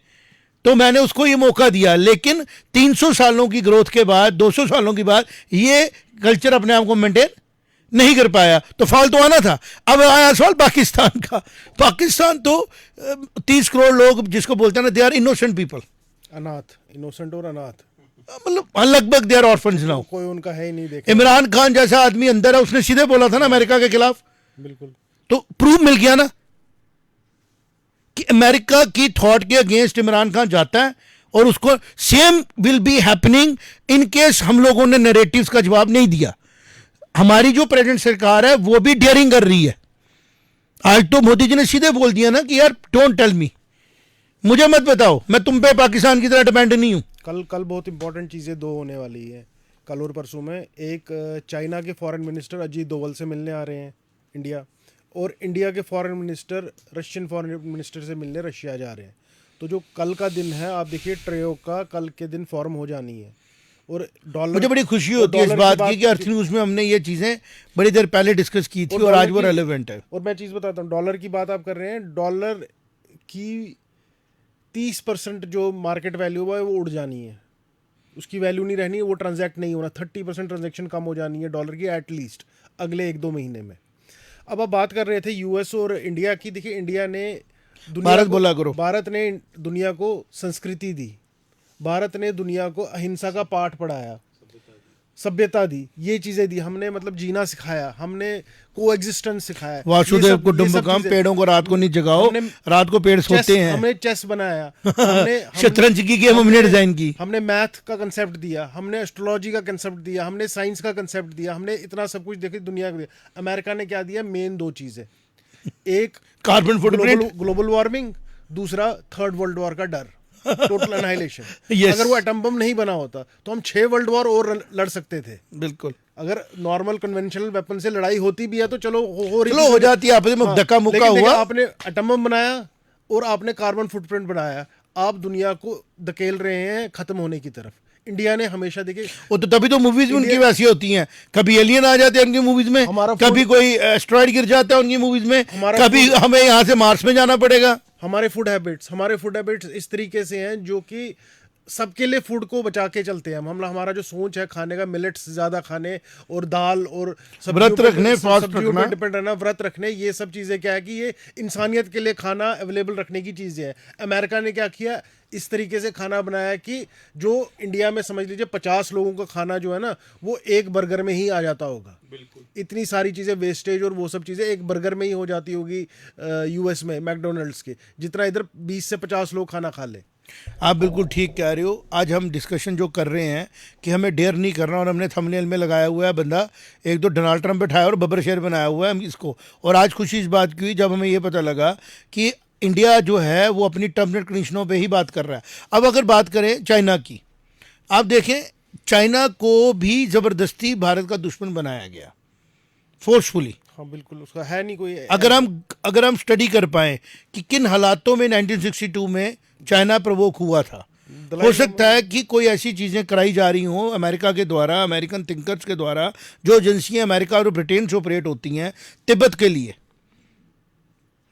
तो मैंने उसको ये मौका दिया। लेकिन 300 सालों की ग्रोथ के बाद, 200 सालों के बाद ये कल्चर अपने आप को मेंटेन नहीं कर पाया, तो फॉल तो आना था। अब आया सवाल पाकिस्तान का। पाकिस्तान तो 30 करोड़ लोग जिसको बोलते हैं ना, दे आर इनोसेंट पीपल, अनाथ, इनोसेंट और अनाथ, मतलब लगभग दे आर ऑर्फन्स नाउ, कोई उनका है ही नहीं। देखा इमरान खान जैसा आदमी अंदर है, उसने सीधे बोला था ना अमेरिका के खिलाफ, बिल्कुल, तो प्रूफ मिल गया ना कि अमेरिका की थॉट के अगेंस्ट इमरान खान जाता है, और उसको same will be happening in case हम लोगों ने नैरेटिव्स का जवाब नहीं दिया। हमारी जो प्रेजेंट सरकार है वो भी डेयरिंग कर रही है। आज तो मोदी जी ने सीधे बोल दिया ना कि यार डोंट टेल मी, मुझे मत बताओ, मैं तुम पे पाकिस्तान की तरह डिपेंड नहीं हूं। कल बहुत इंपॉर्टेंट चीज़ें दो होने वाली है, कल और परसों में। एक चाइना के फॉरेन मिनिस्टर अजीत डोवल से मिलने आ रहे हैं इंडिया, और इंडिया के foreign minister Russian foreign minister से मिलने रशिया जा रहे हैं। तो जो कल का दिन है, आप देखिए ट्रेयो का कल के दिन फॉर्म हो जानी है। और डॉलर, मुझे बड़ी खुशी होती है इस बात की कि अर्थ न्यूज़ में हमने ये चीज़ें बड़ी देर पहले डिस्कस की थी और आज वो रेलेवेंट है। और मैं चीज़ बताता हूँ, डॉलर की बात आप कर रहे हैं, डॉलर की 30% जो मार्केट वैल्यू है वो उड़ जानी है, उसकी वैल्यू नहीं रहनी है, वो ट्रांजैक्ट नहीं होना। 30% ट्रांजैक्शन कम हो जानी है डॉलर की एटलीस्ट अगले 1-2 महीने में। अब आप बात कर रहे थे यूएस और इंडिया की। देखिए इंडिया ने भारत ने दुनिया को संस्कृति दी, भारत ने दुनिया को अहिंसा का पाठ पढ़ाया, सभ्यता दी, ये चीजें दी हमने, मतलब जीना सिखाया हमने, कोएग्जिस्टेंस सिखाया, वासुदेव कुटुंबकम, पेड़ों को रात को नहीं जगाओ, रात को पेड़ सोते हैं, हमने चेस बनाया, हमने शतरंज की गेम हमने डिजाइन की, हमने मैथ का कंसेप्ट दिया, हमने एस्ट्रोलॉजी का कंसेप्ट दिया, हमने साइंस का कंसेप्ट दिया, हमने इतना सब कुछ देखी दुनिया को दिया। अमेरिका ने क्या दिया? मेन 2 चीजें, एक कार्बन फुटप्रिंट, ग्लोबल वार्मिंग, दूसरा थर्ड वर्ल्ड वॉर का डर, टोटल एनाइलेशन। yes. अगर वो एटम बम नहीं बना होता तो हम 6 वर्ल्ड वॉर और लड़ सकते थे। बिल्कुल, अगर नॉर्मल कन्वेंशनल वेपन से लड़ाई होती भी है तो चलो हो जाती है, आपस में धक्का मुक्का हुआ। आपने एटम बम बनाया और आपने कार्बन फुटप्रिंट बनाया, आप दुनिया को धकेल रहे हैं खत्म होने की तरफ। इंडिया ने हमेशा, देखिए वो तो तभी तो मूवीज भी उनकी वैसी होती हैं, कभी एलियन आ जाते हैं उनकी मूवीज में, कभी कोई एस्ट्रॉइड गिर जाता है उनकी मूवीज में, कभी हमें यहाँ से मार्स में जाना पड़ेगा। हमारे फूड हैबिट्स इस तरीके से हैं जो कि सबके लिए फूड को बचा के चलते हैं हम हमारा जो सोच है खाने का, मिलेट्स ज्यादा खाने और दाल और व्रत रखने, फास्ट रखना, डिपेंड रहना, व्रत रखने, ये सब चीजें क्या है कि ये इंसानियत के लिए खाना अवेलेबल रखने की चीजें हैं। अमेरिका ने क्या किया, इस तरीके से खाना बनाया कि जो इंडिया में समझ लीजिए 50 लोगों का खाना जो है ना वो एक बर्गर में ही आ जाता होगा। बिल्कुल, इतनी सारी चीज़ें वेस्टेज और वो सब चीज़ें एक बर्गर में ही हो जाती होगी यूएस में मैकडोनल्ड्स के, जितना इधर 20 से 50 लोग खाना खा ले। आप बिल्कुल ठीक कह रहे हो। आज हम डिस्कशन जो कर रहे हैं कि हमें डेयर नहीं करना, और हमने थंबनेल में लगाया हुआ है बंदा एक दो डोनाल्ड ट्रंप बैठाया और बब्बर शेर बनाया हुआ है हम इसको। और आज खुशी इस बात की हुई जब हमें ये पता लगा कि इंडिया जो है वो अपनी टर्म्स एंड कंडीशनों पे ही बात कर रहा है। अब अगर बात करें चाइना की, आप देखें चाइना को भी ज़बरदस्ती भारत का दुश्मन बनाया गया, फोर्सफुली। हाँ बिल्कुल, उसका है नहीं कोई। अगर हम स्टडी कर पाए कि किन हालातों में 1962 में चाइना प्रवोक हुआ था, हो सकता है कि कोई ऐसी चीज़ें कराई जा रही हों अमेरिका के द्वारा, अमेरिकन थिंकर्स के द्वारा, जो एजेंसियाँ अमेरिका और ब्रिटेन से ऑपरेट होती हैं तिब्बत के लिए।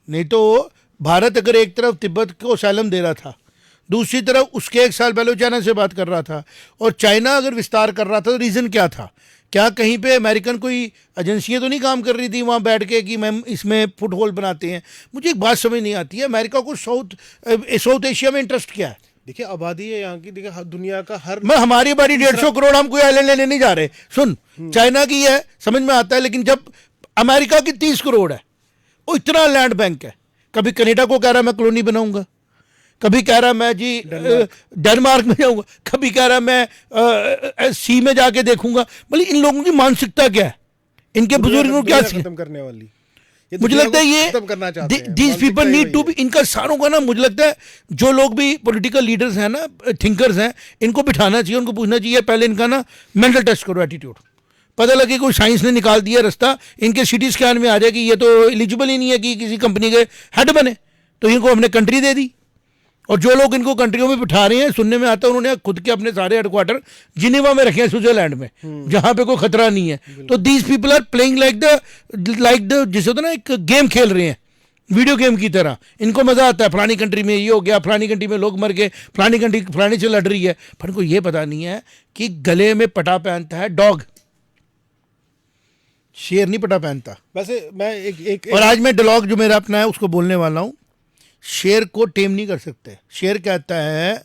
नहीं तो भारत अगर एक तरफ तिब्बत को असैलम दे रहा था, दूसरी तरफ उसके एक साल पहले चाइना से बात कर रहा था, और चाइना अगर विस्तार कर रहा था तो रीज़न क्या था? क्या कहीं पे अमेरिकन कोई एजेंसियां तो नहीं काम कर रही थी वहाँ बैठ के कि मैम इसमें फुट होल बनाते हैं? मुझे एक बात समझ नहीं आती है, अमेरिका को साउथ एशिया में इंटरेस्ट क्या है? देखिए आबादी है यहाँ की, देखिए दुनिया का हर, मैं हमारी बारी 150 करोड़, हम कोई आइलैंड लेने नहीं जा रहे। सुन, चाइना की है समझ में आता है, लेकिन जब अमेरिका की 30 करोड़ है, वो इतना लैंड बैंक है, कभी कनाडा को कह रहा मैं कॉलोनी बनाऊंगा, कभी कह रहा मैं जी डेनमार्क में जाऊंगा, कभी कह रहा मैं सी में जाके देखूंगा। मतलब इन लोगों की मानसिकता क्या है, इनके बुजुर्गों को क्या खत्म करने वाली, मुझे लगता है ये these people need to be, इनका सारों का ना, मुझे लगता है जो लोग भी पॉलिटिकल लीडर्स हैं ना, थिंकर्स हैं, इनको बिठाना चाहिए, उनको पूछना चाहिए पहले इनका ना मेंटल टेस्ट करो, एटीट्यूड पता लगे कोई साइंस ने निकाल दिया रास्ता, इनके सिटी स्कैन में आ जाए कि ये तो एलिजिबल ही नहीं है कि किसी कंपनी के हेड बने, तो इनको हमने कंट्री दे दी। और जो लोग इनको कंट्रियों में बिठा रहे हैं, सुनने में आता है उन्होंने खुद के अपने सारे हेडक्वार्टर जिनेवा में रखे हैं, स्विट्जरलैंड में, जहां पे कोई खतरा नहीं है। तो these people are playing like the जिसे होता है ना, एक गेम खेल रहे हैं, वीडियो गेम की तरह। इनको मजा आता है, फलानी कंट्री में ये हो गया, फलानी कंट्री में लोग मर गए, फलानी कंट्री फलानी से लड़ रही है, पर इनको ये पता नहीं है कि गले में पटा पहनता है डॉग, शेर नहीं पटा पहनता। वैसे मैं एक और आज मैं डायलॉग जो मेरा अपना है उसको बोलने वाला हूं, शेर को टेम नहीं कर सकते। शेर कहता है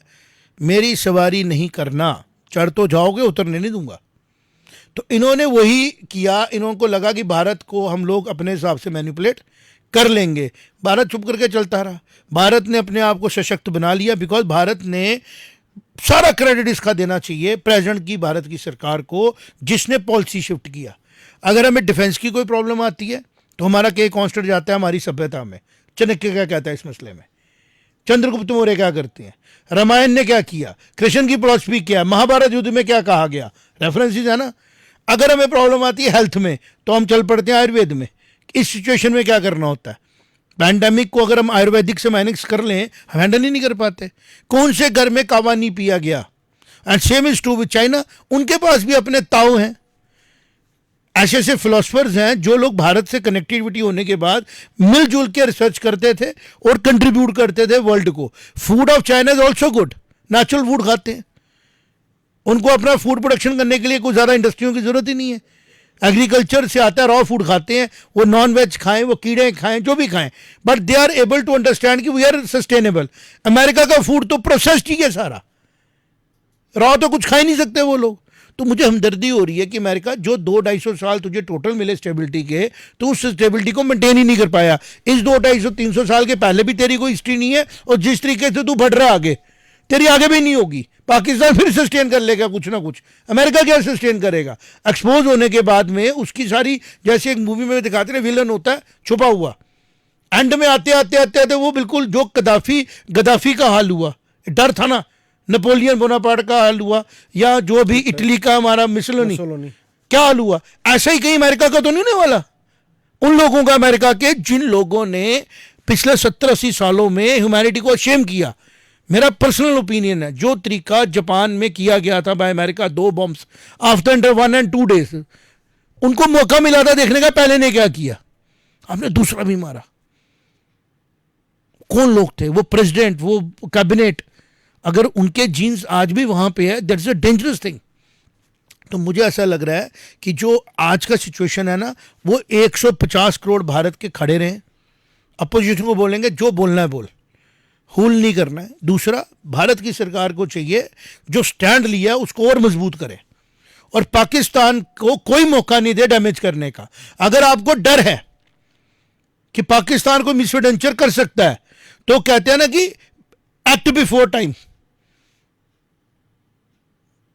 मेरी सवारी नहीं करना, चढ़ तो जाओगे उतरने नहीं दूंगा। तो इन्होंने वही किया, इन्हों को लगा कि भारत को हम लोग अपने हिसाब से मैनिपुलेट कर लेंगे। भारत चुप करके चलता रहा, भारत ने अपने आप को सशक्त बना लिया, बिकॉज भारत ने सारा क्रेडिट इसका देना चाहिए प्रेजेंट की भारत की सरकार को, जिसने पॉलिसी शिफ्ट किया। अगर हमें डिफेंस की कोई प्रॉब्लम आती है तो हमारा के कॉन्स्टेंट जाता है हमारी सभ्यता में। चाणक्य क्या कहता है इस मसले में, चंद्रगुप्त मौर्य क्या करते हैं, रामायण ने क्या किया, कृष्ण की फिलॉसफी क्या, महाभारत युद्ध में क्या कहा गया, रेफरेंसेस है ना। अगर हमें प्रॉब्लम आती है हेल्थ में तो हम चल पड़ते हैं आयुर्वेद में। इस सिचुएशन में क्या करना होता है, पैंडेमिक को अगर हम आयुर्वेदिक से मैनेज कर लें, हम हैंडल ही नहीं कर पाते। कौन से घर में कावा नहीं पिया गया। And same is true with China, उनके पास भी अपने ताऊ हैं। ऐसे ऐसे फिलोसफर्स हैं जो लोग भारत से कनेक्टिविटी होने के बाद मिलजुल के रिसर्च करते थे और कंट्रीब्यूट करते थे वर्ल्ड को। Food of China is also good, natural food खाते हैं, उनको अपना फूड प्रोडक्शन करने के लिए कोई ज़्यादा इंडस्ट्रियों की जरूरत ही नहीं है। एग्रीकल्चर से आता है, रॉ फूड खाते हैं, वो नॉन वेज खाएं, वो कीड़े खाएं, जो भी खाएं, but they are able to understand कि वी आर सस्टेनेबल। अमेरिका का फूड तो प्रोसेस्ड ही है सारा, रॉ तो कुछ खा ही नहीं सकते वो लोग। तो मुझे हमदर्दी हो रही है कि अमेरिका जो 200-250 साल तुझे टोटल मिले स्टेबिलिटी के, तो उस स्टेबिलिटी को मेंटेन ही नहीं कर पाया। इस 200-250-300 साल के पहले भी तेरी कोई हिस्ट्री नहीं है, और जिस तरीके से तू बढ़ रहा आगे, तेरी आगे भी नहीं होगी। पाकिस्तान फिर सस्टेन कर लेगा कुछ ना कुछ, अमेरिका क्या सस्टेन करेगा। एक्सपोज होने के बाद में उसकी सारी, जैसे एक मूवी में दिखाते हैं विलन होता है छुपा हुआ, एंड में आते आते आते आते वो बिल्कुल जो गद्दाफी का हाल हुआ, डर था ना, नेपोलियन बोनापार्ट का हाल हुआ, या जो भी इटली का हमारा मुसोलिनी क्या हाल हुआ, ऐसा ही कहीं अमेरिका का तो नहीं होने वाला। उन लोगों का, अमेरिका के जिन लोगों ने पिछले 70-80 सालों में ह्यूमैनिटी को शेम किया। मेरा पर्सनल ओपिनियन है, जो तरीका जापान में किया गया था by America, 2 bombs after 1 and 2 days, उनको मौका मिला था देखने का, पहले ने क्या किया, हमने दूसरा भी मारा। कौन लोग थे वो, प्रेसिडेंट, वो कैबिनेट, अगर उनके जीन्स आज भी वहां पे है, दैट्स अ डेंजरस थिंग। तो मुझे ऐसा लग रहा है कि जो आज का सिचुएशन है ना, वो 150 करोड़ भारत के खड़े रहे, अपोजिशन को बोलेंगे जो बोलना है बोल, हुल नहीं करना है। दूसरा, भारत की सरकार को चाहिए जो स्टैंड लिया उसको और मजबूत करे और पाकिस्तान को कोई मौका नहीं दे डैमेज करने का। अगर आपको डर है कि पाकिस्तान को मिसएडवेंचर कर सकता है, तो कहते हैं ना कि एक्ट बिफोर टाइम।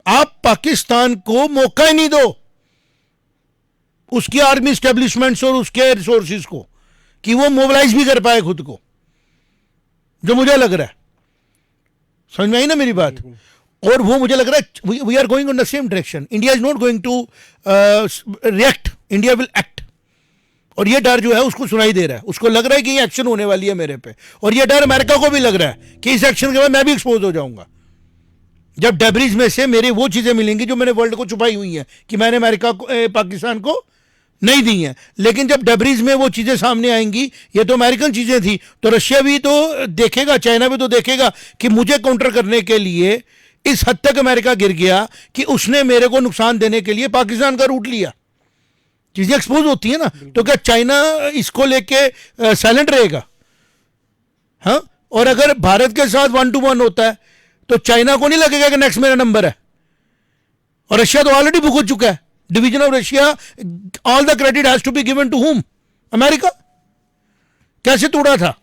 आप पाकिस्तान को मौका ही नहीं दो, उसकी आर्मी स्टैब्लिशमेंट्स और उसके रिसोर्सेज को, कि वो मोबिलाइज भी कर पाए खुद को, जो मुझे लग रहा है। समझ में आई ना मेरी बात? और वो मुझे लग रहा है we are going on the same direction. India is not going to react, India will act. और ये डर जो है उसको सुनाई दे रहा है, उसको लग रहा है कि ये एक्शन होने वाली है मेरे पे, और ये डर अमेरिका को भी लग रहा है कि इस एक्शन के बाद मैं भी एक्सपोज हो जाऊंगा। जब डेब्रिज में से मेरे वो चीजें मिलेंगी जो मैंने वर्ल्ड को छुपाई हुई हैं कि मैंने अमेरिका को पाकिस्तान को नहीं दी हैं, लेकिन जब डेब्रिज में वो चीजें सामने आएंगी, ये तो अमेरिकन चीजें थी, तो रशिया भी तो देखेगा, चाइना भी तो देखेगा कि मुझे काउंटर करने के लिए इस हद तक अमेरिका गिर गया कि उसने मेरे को नुकसान देने के लिए पाकिस्तान का रूट लिया। चीजें एक्सपोज होती है ना, तो क्या चाइना इसको लेके साइलेंट रहेगा? हाँ, और अगर भारत के साथ 1 to 1 होता है तो चाइना को नहीं लगेगा कि नेक्स्ट मेरा नंबर है। और रशिया तो ऑलरेडी भुगत चुका है। Division of Russia, all the credit has to be given to whom? America. कैसे तोड़ा था,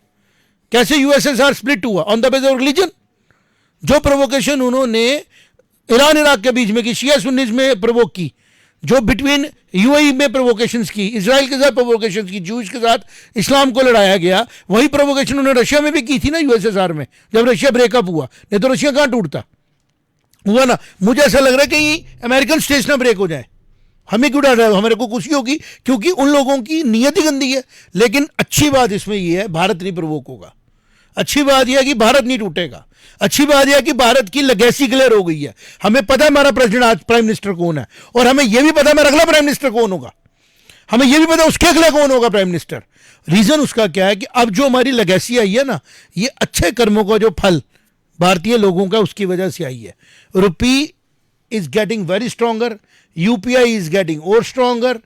कैसे यूएसएसआर स्प्लिट हुआ? On the base of religion. जो प्रोवोकेशन उन्होंने ईरान इराक के बीच में की, शिया सुन्नीज में प्रोवोक की, जो बिटवीन यूएई में प्रोवोकेशंस की, इजराइल के साथ प्रोवोकेशंस की, जूस के साथ इस्लाम को लड़ाया गया, वही प्रोवोकेशन उन्होंने रशिया में भी की थी ना, यूएसएसआर में, जब रशिया ब्रेकअप हुआ। नहीं तो रशिया कहां टूटता? हुआ ना। मुझे ऐसा लग रहा है कि अमेरिकन स्टेट्स ना ब्रेक हो जाए। हमें क्यों डर रहा है? हमारे को खुशी होगी क्योंकि उन लोगों की नीयत ही गंदी है। लेकिन अच्छी बात इसमें यह है, भारत नहीं प्रोवोक होगा। अच्छी बात यह है कि भारत नहीं टूटेगा। अच्छी बात यह है कि भारत की लेगेसी क्लियर हो गई है। हमें पता है हमारा प्रेसिडेंट आज प्राइम मिनिस्टर कौन है, और हमें यह भी पता है मेरा अगला प्राइम मिनिस्टर कौन होगा। हमें यह भी पता है उसके अगला कौन होगा प्राइम मिनिस्टर। रीजन उसका क्या है कि अब जो हमारी लेगेसी आई है ना, ये अच्छे कर्मों का जो फल भारतीय लोगों का, उसकी वजह से आई है। रुपी is getting very stronger, UPI is getting और स्ट्रॉन्गर,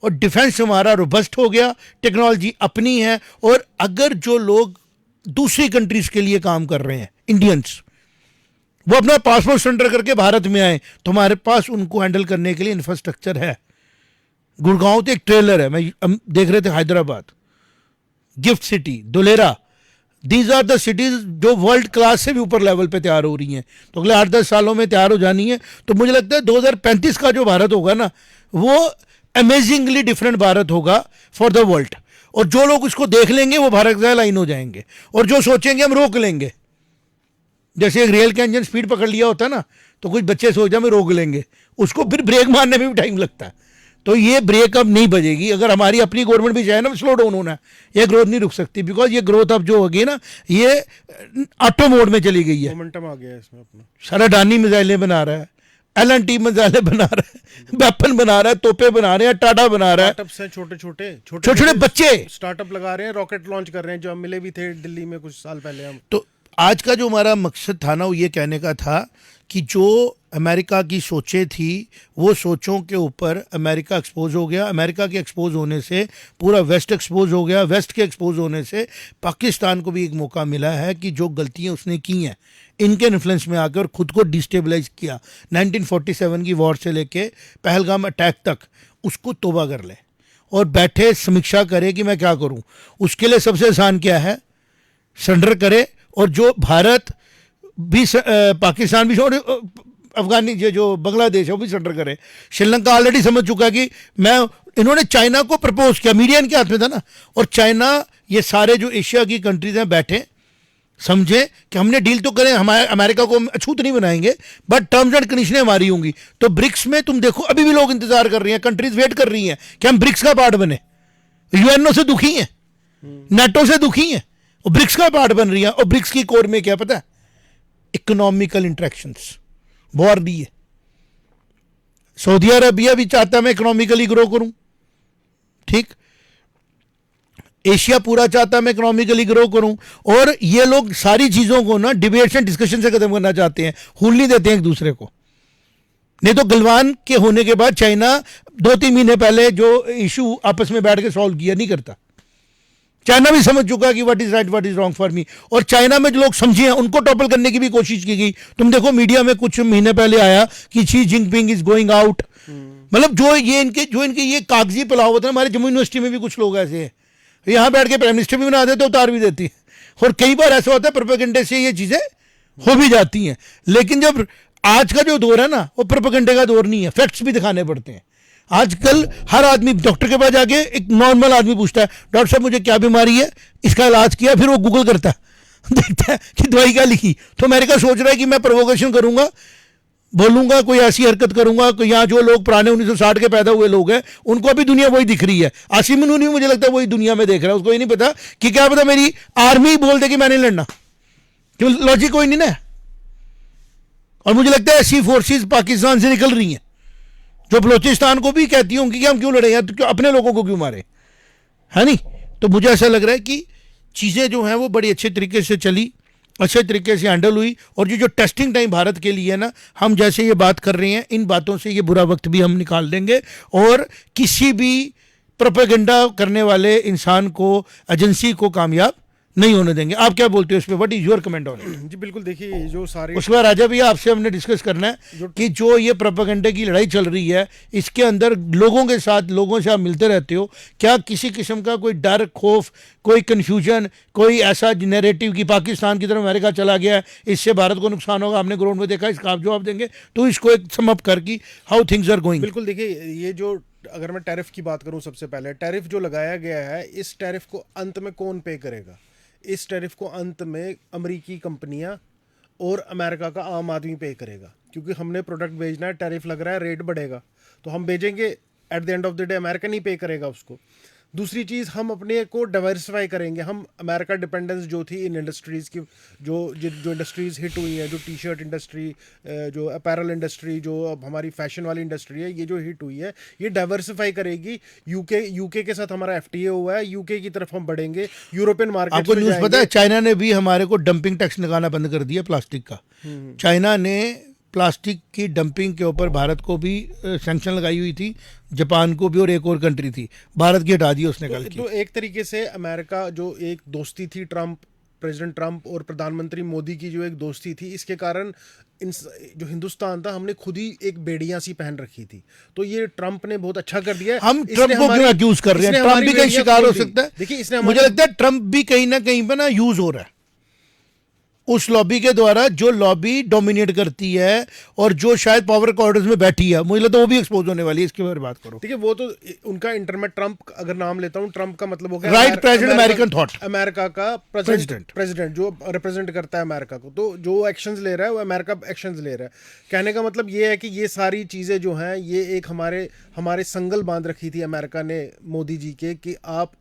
और डिफेंस हमारा रोबस्ट हो गया, टेक्नोलॉजी अपनी है। और अगर जो लोग दूसरी कंट्रीज के लिए काम कर रहे हैं, इंडियंस, वो अपना पासपोर्ट सेंटर करके भारत में आए, तो हमारे पास उनको हैंडल करने के लिए इंफ्रास्ट्रक्चर है। गुड़गांव तो एक ट्रेलर है, हम देख रहे थे Hyderabad, gift city, Dholera, these are the cities जो वर्ल्ड क्लास से भी ऊपर लेवल पे तैयार हो रही हैं। तो अगले 8-10 सालों में तैयार हो जानी है। तो मुझे लगता है 2035 का जो भारत होगा ना, वो अमेजिंगली डिफरेंट भारत होगा फॉर द वर्ल्ड। और जो लोग उसको देख लेंगे वो भारत का लाइन हो जाएंगे, और जो सोचेंगे हम रोक लेंगे, जैसे एक रेल का इंजन स्पीड पकड़ लिया होता है ना, तो कुछ बच्चे सोच जाए रोक लेंगे, उसको फिर ब्रेक मारने में भी टाइम लगता है। तो ये ब्रेक अब नहीं बजेगी। अगर हमारी अपनी गवर्नमेंट भी चाहे ना, स्लो डाउन होना है, ये ग्रोथ नहीं रुक सकती, बिकॉज ये ग्रोथ अब जो होगी ना, ये ऑटो मोड में चली गई है। मोमेंटम आ गया है इसमें अपना। सारा अडानी मिसाइलें बना रहा है, एल&टी मिसाइलें बना रहा है, वेपन बना रहा है, तोपे बना रहे हैं, टाटा बना रहा है, स्टार्टअप्स हैं, छोटे छोटे छोटे बच्चे स्टार्टअप लगा रहे हैं, रॉकेट लॉन्च कर रहे हैं, जो हम मिले भी थे दिल्ली में कुछ साल पहले हम। तो आज का जो हमारा मकसद था ना, वो ये कहने का था कि जो अमेरिका की सोचें थी, वो सोचों के ऊपर अमेरिका एक्सपोज हो गया। अमेरिका के एक्सपोज होने से पूरा वेस्ट एक्सपोज हो गया। वेस्ट के एक्सपोज होने से पाकिस्तान को भी एक मौका मिला है कि जो गलतियां उसने की हैं, इनके इन्फ्लुएंस में आकर खुद को डिस्टेबलाइज किया। 1947 की वॉर से लेके पहलगाम अटैक तक उसको तोबा कर ले और बैठे समीक्षा करे कि मैं क्या करूं। उसके लिए सबसे आसान क्या है? सरेंडर करे, और जो भारत भी, पाकिस्तान भी, और अफगानी जो बांग्लादेश है वो भी सरेंडर करे। श्रीलंका ऑलरेडी समझ चुका है कि मैं, इन्होंने चाइना को प्रपोज किया, मीडिया इनके हाथ में था ना, और चाइना, ये सारे जो एशिया की कंट्रीज हैं बैठे समझे कि हमने डील तो करें, हमारे अमेरिका को अछूत नहीं बनाएंगे, बट टर्म्स एंड कंडीशनें हमारी होंगी। तो ब्रिक्स में तुम देखो अभी भी लोग इंतजार कर रही हैं, कंट्रीज वेट कर रही हैं कि हम ब्रिक्स का पार्ट बने। यूएनओ से दुखी हैं, नेटो से दुखी हैं, और ब्रिक्स का पार्ट बन रही है। और ब्रिक्स की कोर में क्या पता है? इकोनॉमिकल इंटरेक्शंस, वॉर भी है। सऊदी अरबिया भी चाहता है मैं इकोनॉमिकली ग्रो करूं, ठीक। एशिया पूरा चाहता है मैं इकोनॉमिकली ग्रो करूं, और ये लोग सारी चीज़ों को ना डिबेट्स एंड डिस्कशन से खत्म करना चाहते हैं, हुल नहीं देते हैं एक दूसरे को। नहीं तो गलवान के होने के बाद चाइना 2-3 महीने पहले जो इशू आपस में बैठ के सॉल्व किया नहीं करता। चाइना भी समझ चुका है कि what is right what is wrong for me, और चाइना में जो लोग समझे हैं उनको टॉपल करने की भी कोशिश की गई। तुम देखो मीडिया में कुछ महीने पहले आया कि Xi Jinping is going out, मतलब जो इनके ये कागजी पुलाव होता है। हमारे जम्मू यूनिवर्सिटी में भी कुछ लोग ऐसे हैं, यहाँ बैठ के प्राइम मिनिस्टर भी बना देते, उतार भी देती है, और कई बार ऐसा होता है प्रोपेगेंडे से ये चीजें हो भी जाती हैं। लेकिन जब आज का जो दौर है ना, वो प्रोपेगेंडे का दौर नहीं है, फैक्ट्स भी दिखाने पड़ते हैं। आजकल हर आदमी डॉक्टर के पास जाके, एक नॉर्मल आदमी पूछता है डॉक्टर साहब मुझे क्या बीमारी है, इसका इलाज किया, फिर वो गूगल करता है देखता है कि दवाई क्या लिखी। तो अमेरिका सोच रहा है कि मैं प्रोवोकेशन करूंगा, बोलूंगा, कोई ऐसी हरकत करूंगा, यहाँ जो लोग पुराने 1960 के पैदा हुए लोग हैं उनको अभी दुनिया वही दिख रही है। आसिम नूनी मुझे लगता है वही दुनिया में देख रहा है, उसको ये नहीं पता कि क्या पता मेरी आर्मी बोल दे कि मैं नहीं लड़ना, क्यों लॉजिक कोई नहीं ना। और मुझे लगता है ऐसी फोर्सेस पाकिस्तान से निकल रही हैं जो बलोचिस्तान को भी कहती होंगी कि हम क्यों लड़े हैं, तो क्यों अपने लोगों को क्यों मारे, है नहीं। तो मुझे ऐसा लग रहा है कि चीज़ें जो हैं वो बड़ी अच्छे तरीके से चली, अच्छे तरीके से हैंडल हुई। और जो टेस्टिंग टाइम भारत के लिए है ना, हम जैसे ये बात कर रहे हैं, इन बातों से ये बुरा वक्त भी हम निकाल देंगे, और किसी भी प्रोपेगेंडा करने वाले इंसान को, एजेंसी को कामयाब नहीं होने देंगे। आप क्या बोलते हो इस पर, what is your comment on it? जी बिल्कुल, देखिए जो सारे उसके बाद राजा भैया आपसे हमने डिस्कस करना है कि जो ये प्रोपेगेंडे की लड़ाई चल रही है, इसके अंदर लोगों के साथ, लोगों से आप मिलते रहते हो, क्या किसी किस्म का कोई डर, खौफ, कोई कन्फ्यूजन, कोई ऐसा नैरेटिव कि पाकिस्तान की तरफ अमेरिका चला गया है, इससे भारत को नुकसान होगा, आपने ग्राउंड में देखा, इसका आप जवाब देंगे? तो इसको एक समअप कर कि हाउ थिंग्स आर गोइंग। बिल्कुल, देखिए ये जो, अगर मैं टैरिफ की बात करूं, सबसे पहले टैरिफ जो लगाया गया है, इस टैरिफ को अंत में कौन पे करेगा? इस टैरिफ को अंत में अमेरिकी कंपनियां और अमेरिका का आम आदमी पे करेगा, क्योंकि हमने प्रोडक्ट भेजना है, टैरिफ लग रहा है, रेट बढ़ेगा, तो हम भेजेंगे, at the end of the day America नहीं पे करेगा उसको। दूसरी चीज़, हम अपने को डाइवर्सिफाई करेंगे। हम अमेरिका डिपेंडेंस जो थी इन इंडस्ट्रीज़ की, जो इंडस्ट्रीज़ हिट हुई हैं, जो टी शर्ट इंडस्ट्री, जो अपैरल इंडस्ट्री, जो अब हमारी फैशन वाली इंडस्ट्री है, ये जो हिट हुई है, ये डाइवर्सिफाई करेगी। यूके के साथ हमारा एफटीए हुआ है, यूके की तरफ हम बढ़ेंगे, यूरोपियन मार्केट। आपको न्यूज़ पता है चाइना ने भी हमारे को डंपिंग टैक्स लगाना बंद कर दिया प्लास्टिक का। चाइना ने प्लास्टिक की डंपिंग के ऊपर भारत को भी सैंक्शन लगाई हुई थी, जापान को भी, और एक और कंट्री थी, भारत की हटा दी उसने कल की। तो एक तरीके से अमेरिका, जो एक दोस्ती थी प्रेसिडेंट ट्रंप और प्रधानमंत्री मोदी की जो एक दोस्ती थी, इसके कारण जो हिंदुस्तान था, हमने खुद ही एक बेड़ियां सी पहन रखी थी। तो ये ट्रंप ने बहुत अच्छा कर दिया है। हम ट्रंप को क्यों एक्यूज कर रहे हैं? ट्रंप भी कहीं शिकार हो सकता है। देखिए, इसने, मुझे लगता है ट्रंप भी कहीं ना कहीं पे ना यूज हो रहा है उस लॉबी के द्वारा, जो लॉबी डोमिनेट करती है और जो शायद पावर कॉर्डर्स में बैठी है। मुझे लगता है वो भी एक्सपोज होने वाली है, इसके बारे में बात करो। ठीक है, वो तो उनका इंटरमेट, ट्रंप अगर नाम लेता हूं, ट्रंप का मतलब हो गया right president American thought, America का प्रेसिडेंट जो रिप्रेजेंट करता है अमेरिका को। तो जो एक्शंस ले रहा है वो अमेरिका एक्शंस ले रहा है। कहने का मतलब ये है कि ये सारी चीज़ें जो हैं, ये एक हमारे संगल बांध रखी थी अमेरिका ने मोदी जी के, कि आप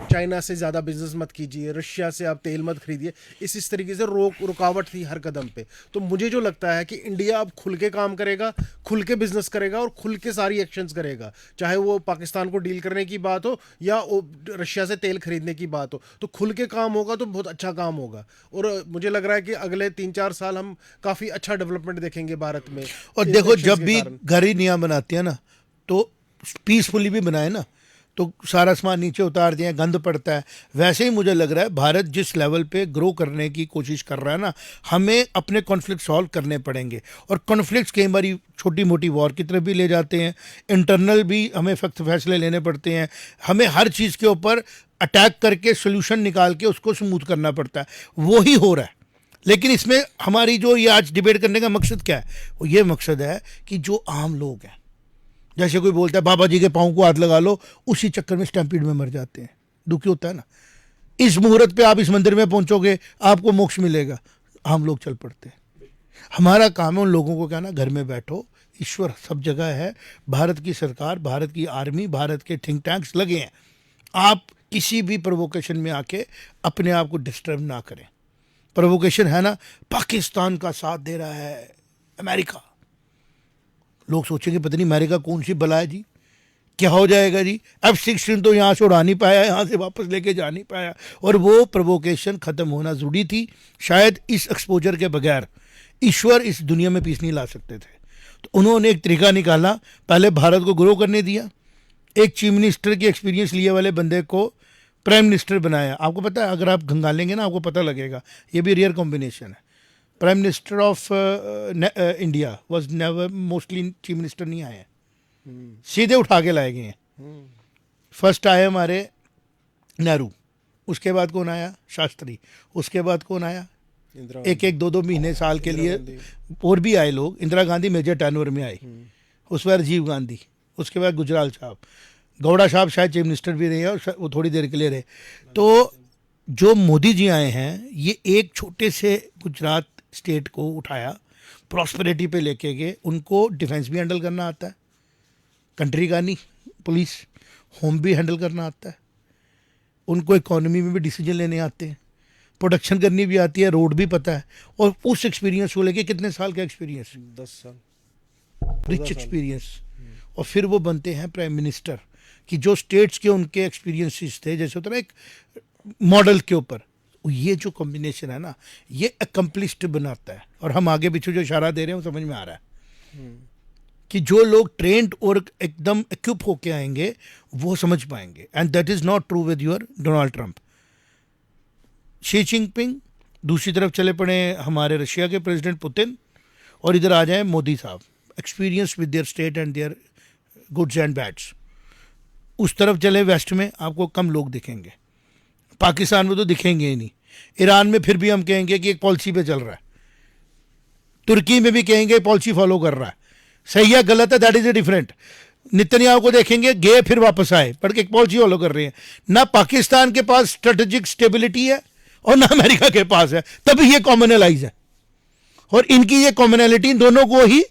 चाइना से ज़्यादा बिजनेस मत कीजिए, रशिया से आप तेल मत खरीदिए। इस तरीके से रुकावट थी हर कदम पे। तो मुझे जो लगता है कि इंडिया अब खुल के काम करेगा, खुल के बिजनेस करेगा और खुल के सारी एक्शंस करेगा, चाहे वो पाकिस्तान को डील करने की बात हो या रशिया से तेल खरीदने की बात हो। तो खुल के काम होगा तो बहुत अच्छा काम होगा, और मुझे लग रहा है कि अगले 3-4 साल हम काफ़ी अच्छा डेवलपमेंट देखेंगे भारत में। और देखो, जब भी घर ही नया बनाते हैं ना, तो पीसफुली भी बनाए ना, तो सारा सामान नीचे उतार दिया, गंद पड़ता है। वैसे ही मुझे लग रहा है भारत जिस लेवल पे ग्रो करने की कोशिश कर रहा है ना, हमें अपने कॉन्फ्लिक्ट सॉल्व करने पड़ेंगे। और कॉन्फ्लिक्ट्स कई बार छोटी मोटी वॉर की तरफ भी ले जाते हैं, इंटरनल भी हमें सख्त फैसले लेने पड़ते हैं, हमें हर चीज़ के ऊपर अटैक करके सोल्यूशन निकाल के उसको स्मूथ करना पड़ता है। वो ही हो रहा है। लेकिन इसमें हमारी जो ये आज डिबेट करने का मकसद क्या है? वो ये मकसद है कि जो आम लोग हैं, जैसे कोई बोलता है बाबा जी के पाँव को हाथ लगा लो, उसी चक्कर में स्टैम्पीड में मर जाते हैं। दुखी होता है ना। इस मुहूर्त पे आप इस मंदिर में पहुंचोगे, आपको मोक्ष मिलेगा, आम लोग चल पड़ते हैं। हमारा काम है उन लोगों को कहना, घर में बैठो, ईश्वर सब जगह है, भारत की सरकार, भारत की आर्मी, भारत के थिंक टैंक्स लगे हैं। आप किसी भी प्रोवोकेशन में आके अपने आप को डिस्टर्ब ना करें। प्रोवोकेशन है ना, पाकिस्तान का साथ दे रहा है अमेरिका, लोग सोचेंगे पता नहीं अमेरिका कौन सी बला है जी। क्या हो जाएगा जी? F-16 तो यहाँ से उड़ा नहीं पाया, यहाँ से वापस लेके जा नहीं पाया, और वो प्रोवोकेशन ख़त्म होना ज़रूरी थी। शायद इस एक्सपोजर के बगैर ईश्वर इस दुनिया में पीस नहीं ला सकते थे। तो उन्होंने एक तरीका निकाला, पहले भारत को ग्रो करने दिया, एक चीफ मिनिस्टर की एक्सपीरियंस लिए वाले बंदे को प्राइम मिनिस्टर बनाया। आपको पता है, अगर आप खंगालेंगे ना आपको पता लगेगा, ये भी रेयर कॉम्बिनेशन है। Prime minister of India was never, mostly chief minister नहीं आए हैं, सीधे उठा के लाए गए हैं। फर्स्ट आए हमारे नेहरू, उसके बाद कौन आया? शास्त्री, उसके बाद कौन आया? इंदिरा एक एक दो दो महीने साल के लिए गांधी। और भी आए लोग। इंदिरा गांधी मेजर टर्नओवर में आई, उस पर राजीव गांधी, उसके बाद गुजराल साहब, गौड़ा साहब शायद चीफ मिनिस्टर भी रहे और वो थोड़ी देर के लिए रहे। तो जो मोदी जी आए हैं, ये एक छोटे से गुजरात स्टेट को उठाया, प्रॉस्पेरिटी पे लेके गए। उनको डिफेंस भी हैंडल करना आता है, कंट्री का नहीं, पुलिस, होम भी हैंडल करना आता है, उनको इकोनॉमी में भी डिसीजन लेने आते हैं, प्रोडक्शन करनी भी आती है, रोड भी पता है। और उस एक्सपीरियंस को लेके कितने साल का एक्सपीरियंस, 10 साल, रिच 14 साल। एक्सपीरियंस, और फिर वो बनते हैं प्राइम मिनिस्टर। कि जो स्टेट्स के उनके एक्सपीरियंसेस थे, जैसे होता है ना एक मॉडल के ऊपर, ये जो कॉम्बिनेशन है ना, ये अकम्पलिश्ड बनाता है। और हम आगे पीछे जो इशारा दे रहे हैं वो समझ में आ रहा है कि जो लोग ट्रेंड और एकदम इक्विप होके आएंगे वो समझ पाएंगे। And that is not true with your Donald Trump, Xi Jinping, दूसरी तरफ चले पड़े हमारे रशिया के प्रेसिडेंट पुतिन, और इधर आ जाए मोदी साहब, experience with their state and their goods and bads. उस तरफ चले वेस्ट में आपको कम लोग दिखेंगे, पाकिस्तान में तो दिखेंगे ही नहीं। ईरान में फिर भी हम कहेंगे कि एक पॉलिसी पे चल रहा है, तुर्की में भी कहेंगे पॉलिसी फॉलो कर रहा है। सही है गलत है, that is a different. Netanyahu को देखेंगे, गए फिर वापस आए, पर एक पॉलिसी फॉलो कर रहे हैं। ना पाकिस्तान के पास स्ट्रेटेजिक स्टेबिलिटी है और ना अमेरिका के पास है, तभी ये कॉमनलाइज है। और इनकी ये कॉमनैलिटी इन दोनों को ही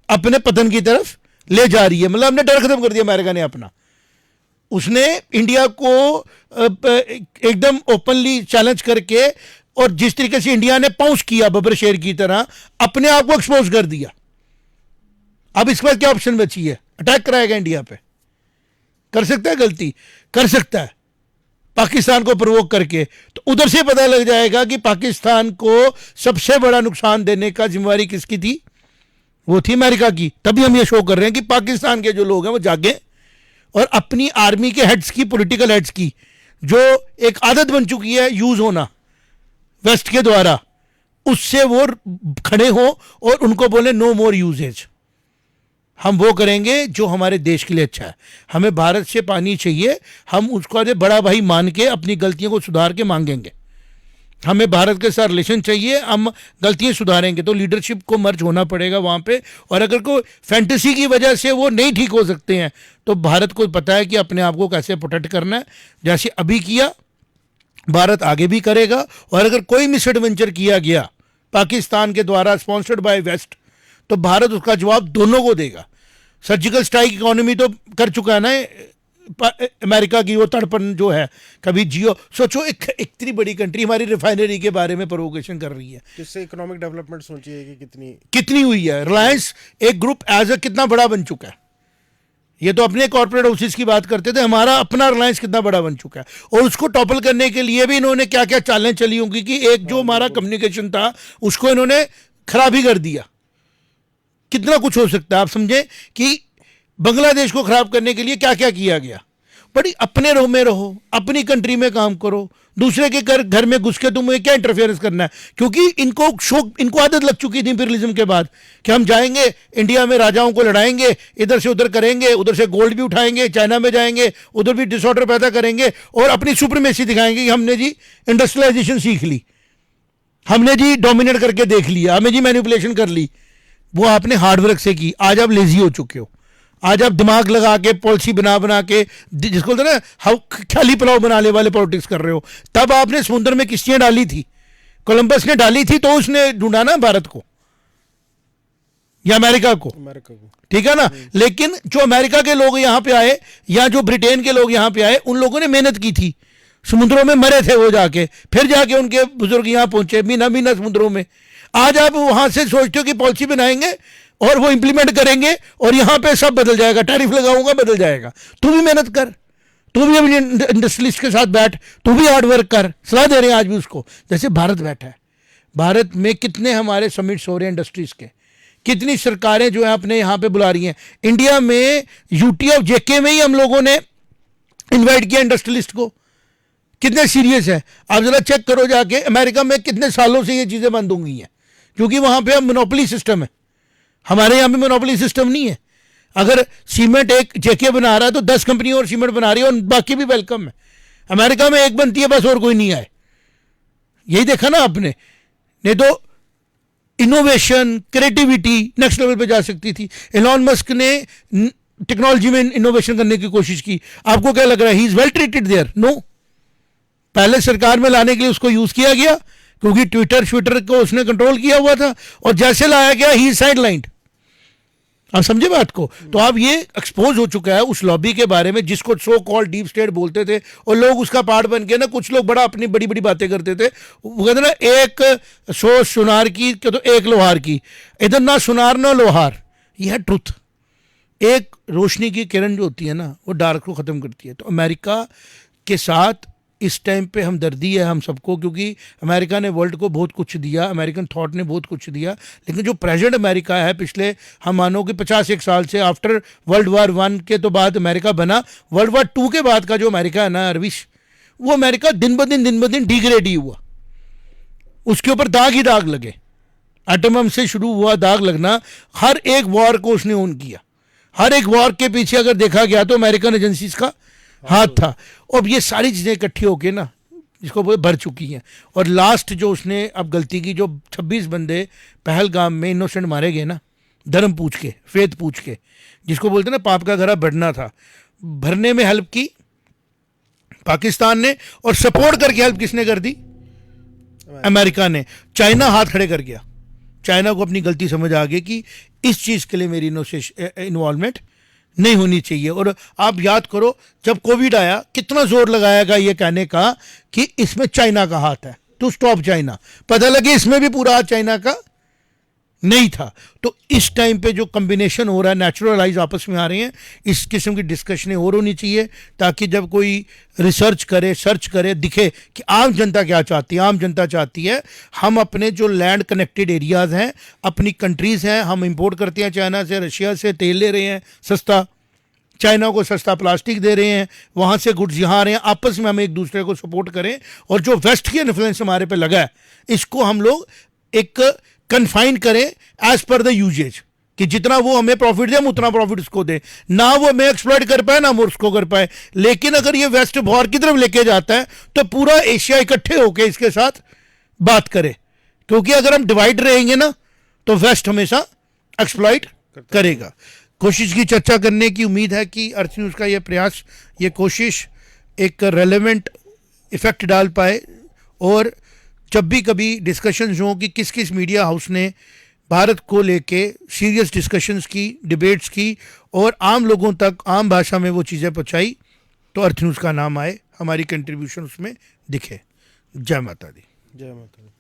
अपने पतन की तरफ ले जा रही है। मतलब हमने डर खत्म कर दिया अमेरिका ने अपना। उसने इंडिया को एकदम ओपनली चैलेंज करके, और जिस तरीके से इंडिया ने पाउंस किया बबर शेर की तरह, अपने आप को एक्सपोज कर दिया। अब इसके बाद क्या ऑप्शन बची है? अटैक कराएगा इंडिया पे? कर सकता है, गलती कर सकता है पाकिस्तान को प्रोवोक करके। तो उधर से पता लग जाएगा कि पाकिस्तान को सबसे बड़ा नुकसान देने का जिम्मेवारी किसकी थी? वो थी अमेरिका की। तभी हम ये शो कर रहे हैं कि पाकिस्तान के जो लोग हैं वो जागे और अपनी आर्मी के हेड्स की, पॉलिटिकल हेड्स की, जो एक आदत बन चुकी है यूज होना वेस्ट के द्वारा, उससे वो खड़े हो और उनको बोले नो मोर यूजेज। हम वो करेंगे जो हमारे देश के लिए अच्छा है। हमें भारत से पानी चाहिए, हम उसको बड़ा भाई मान के अपनी गलतियों को सुधार के मांगेंगे। हमें भारत के साथ रिलेशन चाहिए, हम गलतियां सुधारेंगे। तो लीडरशिप को मर्ज होना पड़ेगा वहाँ पे। और अगर कोई फैंटेसी की वजह से वो नहीं ठीक हो सकते हैं, तो भारत को पता है कि अपने आप को कैसे प्रोटेक्ट करना है। जैसे अभी किया, भारत आगे भी करेगा। और अगर कोई मिसएडवेंचर किया गया पाकिस्तान के द्वारा स्पॉन्सर्ड बाय वेस्ट, तो भारत उसका जवाब दोनों को देगा। सर्जिकल स्ट्राइक इकोनॉमी तो कर चुका है ना अमेरिका की, वो तड़पन जो है कभी जियो। सोचो एक इतनी बड़ी कंट्री हमारी रिफाइनरी के बारे में प्रोवोकेशन कर रही है। इससे इकोनॉमिक डेवलपमेंट सोचिए कि कितनी हुई है। रिलायंस एक ग्रुप एज ए कितना बड़ा बन चुका है। ये तो अपने कॉर्पोरेट हाउसेस की बात करते थे, हमारा अपना रिलायंस कितना बड़ा बन चुका है। और उसको टॉपल करने के लिए भी इन्होंने क्या क्या चालें चली होंगी कि एक जो हमारा कम्युनिकेशन था उसको इन्होंने खराब ही कर दिया। कितना कुछ हो सकता है। आप समझे कि बांग्लादेश को खराब करने के लिए क्या क्या किया गया। बड़ी अपने रो में रहो, अपनी कंट्री में काम करो, दूसरे के घर में घुस के तुम्हें क्या इंटरफेरेंस करना है। क्योंकि इनको शौक, इनको आदत लग चुकी थी इंपीरियलिज्म के बाद कि हम जाएंगे इंडिया में राजाओं को लड़ाएंगे, इधर से उधर करेंगे, उधर से गोल्ड भी उठाएंगे, चाइना में जाएंगे, उधर भी डिसऑर्डर पैदा करेंगे और अपनी सुप्रीमेसी दिखाएंगे कि हमने जी इंडस्ट्रियलाइजेशन सीख ली, हमने जी डोमिनेट करके देख लिया, हमें जी मैनिपुलेशन कर ली। वो आपने हार्डवर्क से की। आज आप लेजी हो चुके हो। आज आप दिमाग लगा के पॉलिसी बना बना के, जिसको बोलते ना ख्याली पुलाव बनाने वाले पॉलिटिक्स कर रहे हो। तब आपने समुद्र में किश्तियां डाली थी, कोलंबस ने डाली थी, तो उसने ढूंढा ना भारत को या अमेरिका को, ठीक है ना। लेकिन जो अमेरिका के लोग यहाँ पे आए या जो ब्रिटेन के लोग यहाँ पे आए, उन लोगों ने मेहनत की थी, समुद्रों में मरे थे वो जाके, फिर जाके उनके बुजुर्ग यहाँ पहुंचे मीना मीना समुद्रों में। आज आप वहां से सोचते हो कि पॉलिसी बनाएंगे और वो इंप्लीमेंट करेंगे और यहाँ पे सब बदल जाएगा, टैरिफ लगाऊंगा बदल जाएगा। तू भी मेहनत कर, तू भी अपनी इंडस्ट्रियलिस्ट के साथ बैठ, तू भी हार्ड वर्क कर। सलाह दे रहे हैं आज भी उसको। जैसे भारत बैठा है, भारत में कितने हमारे समिट्स हो रहे हैं इंडस्ट्रीज के, कितनी सरकारें जो है अपने यहाँ पे बुला रही हैं। इंडिया में यूटी ऑफ जेके में ही हम लोगों ने इन्वाइट किया इंडस्ट्रियलिस्ट को। कितने सीरियस है आप जरा चेक करो जाके, अमेरिका में कितने सालों से ये चीज़ें बंद हो गई हैं, क्योंकि वहाँ पे अब मोनोपोली सिस्टम है। हमारे यहाँ पे मोनोपोली सिस्टम नहीं है। अगर सीमेंट एक जेके बना रहा है तो 10 कंपनी और सीमेंट बना रही है और बाकी भी वेलकम है। अमेरिका में एक बनती है बस, और कोई नहीं आए। यही देखा ना आपने। नहीं तो इनोवेशन, क्रिएटिविटी नेक्स्ट लेवल पे जा सकती थी। एलॉन मस्क ने टेक्नोलॉजी में इनोवेशन करने की कोशिश की। आपको क्या लग रहा है he is well treated there? No. पहले सरकार में लाने के लिए उसको यूज किया गया, क्योंकि ट्विटर को उसने कंट्रोल किया हुआ था, और जैसे लाया गया ही साइड लाइंड। आप समझे बात को? तो अब ये एक्सपोज हो चुका है उस लॉबी के बारे में जिसको सो कॉल्ड डीप स्टेट बोलते थे, और लोग उसका पार्ट बन के ना, कुछ लोग बड़ा अपनी बड़ी बड़ी बातें करते थे। वो कहते ना, एक सो सुनार की तो एक लोहार की, इधर ना सुनार ना लोहार। यह है ट्रुथ। एक रोशनी की किरण जो होती है ना, वो डार्क को ख़त्म करती है। तो अमेरिका के साथ इस टाइम पे हमदर्दी है हम सबको, क्योंकि अमेरिका ने वर्ल्ड को बहुत कुछ दिया, अमेरिकन थॉट ने बहुत कुछ दिया। लेकिन जो प्रेजेंट अमेरिका है, पिछले हम मानो कि 50-1 साल से, आफ्टर वर्ल्ड वार 1 के तो बाद अमेरिका बना, वर्ल्ड वार 2 के बाद का जो अमेरिका है ना अरविश, वो अमेरिका दिन ब दिन डिग्रेड ही हुआ। उसके ऊपर दाग ही दाग लगे। एटम बम से शुरू हुआ दाग लगना, हर एक वॉर को उसने ओन किया। हर एक वॉर के पीछे अगर देखा गया तो अमेरिकन एजेंसीज का हाथ था। अब ये सारी चीज़ें इकट्ठी होके ना जिसको वो भर चुकी हैं। और लास्ट जो उसने अब गलती की, जो 26 बंदे पहलगाम में इनोसेंट मारे गए ना, धर्म पूछ के, फेथ पूछ के, जिसको बोलते ना पाप का घड़ा बढ़ना था, भरने में हेल्प की पाकिस्तान ने, और सपोर्ट करके हेल्प किसने कर दी? अमेरिका ने। चाइना हाथ खड़े कर गया। चाइना को अपनी गलती समझ आ गई कि इस चीज़ के लिए मेरी इन्वॉल्वमेंट नहीं होनी चाहिए। और आप याद करो, जब कोविड आया कितना जोर लगाया गया ये कहने का कि इसमें चाइना का हाथ है, टू स्टॉप चाइना। पता लगे इसमें भी पूरा हाथ चाइना का नहीं था। तो इस टाइम पे जो कम्बिनेशन हो रहा है, नेचुरलाइज आपस में आ रहे हैं, इस किस्म की डिस्कशनें और होनी चाहिए, ताकि जब कोई रिसर्च करे, सर्च करे, दिखे कि आम जनता क्या चाहती है। आम जनता चाहती है हम अपने जो लैंड कनेक्टेड एरियाज़ हैं, अपनी कंट्रीज़ हैं, हम इंपोर्ट करते हैं चाइना से, रशिया से तेल ले रहे हैं सस्ता, चाइना को सस्ता प्लास्टिक दे रहे हैं, वहाँ से गुड्स यहाँ आ रहे हैं। आपस में हम एक दूसरे को सपोर्ट करें, और जो वेस्ट की इन्फ्लुएंस हमारे पे लगा है, इसको हम लोग एक कन्फाइन करें एज पर द यूजेज, कि जितना वो हमें प्रॉफिट दे हम उतना प्रॉफिट उसको दे, ना वो हमें एक्सप्लॉइट कर पाए ना हम उसको कर पाए। लेकिन अगर ये वेस्ट वॉर की तरफ लेके जाता है तो पूरा एशिया इकट्ठे होकर इसके साथ बात करे, क्योंकि अगर हम डिवाइड रहेंगे ना तो वेस्ट हमेशा एक्सप्लॉइट करेगा। कोशिश की चर्चा करने की उम्मीद है कि अर्थ न्यूज़ का ये प्रयास, ये कोशिश एक रेलेवेंट इफेक्ट डाल पाए, और जब भी कभी डिस्कशंस हों कि किस किस मीडिया हाउस ने भारत को लेके सीरियस डिस्कशंस की, डिबेट्स की, और आम लोगों तक आम भाषा में वो चीज़ें पहुँचाई, तो अर्थ न्यूज़ का नाम आए, हमारी कंट्रीब्यूशन उसमें दिखे। जय माता दी। जय माता दी।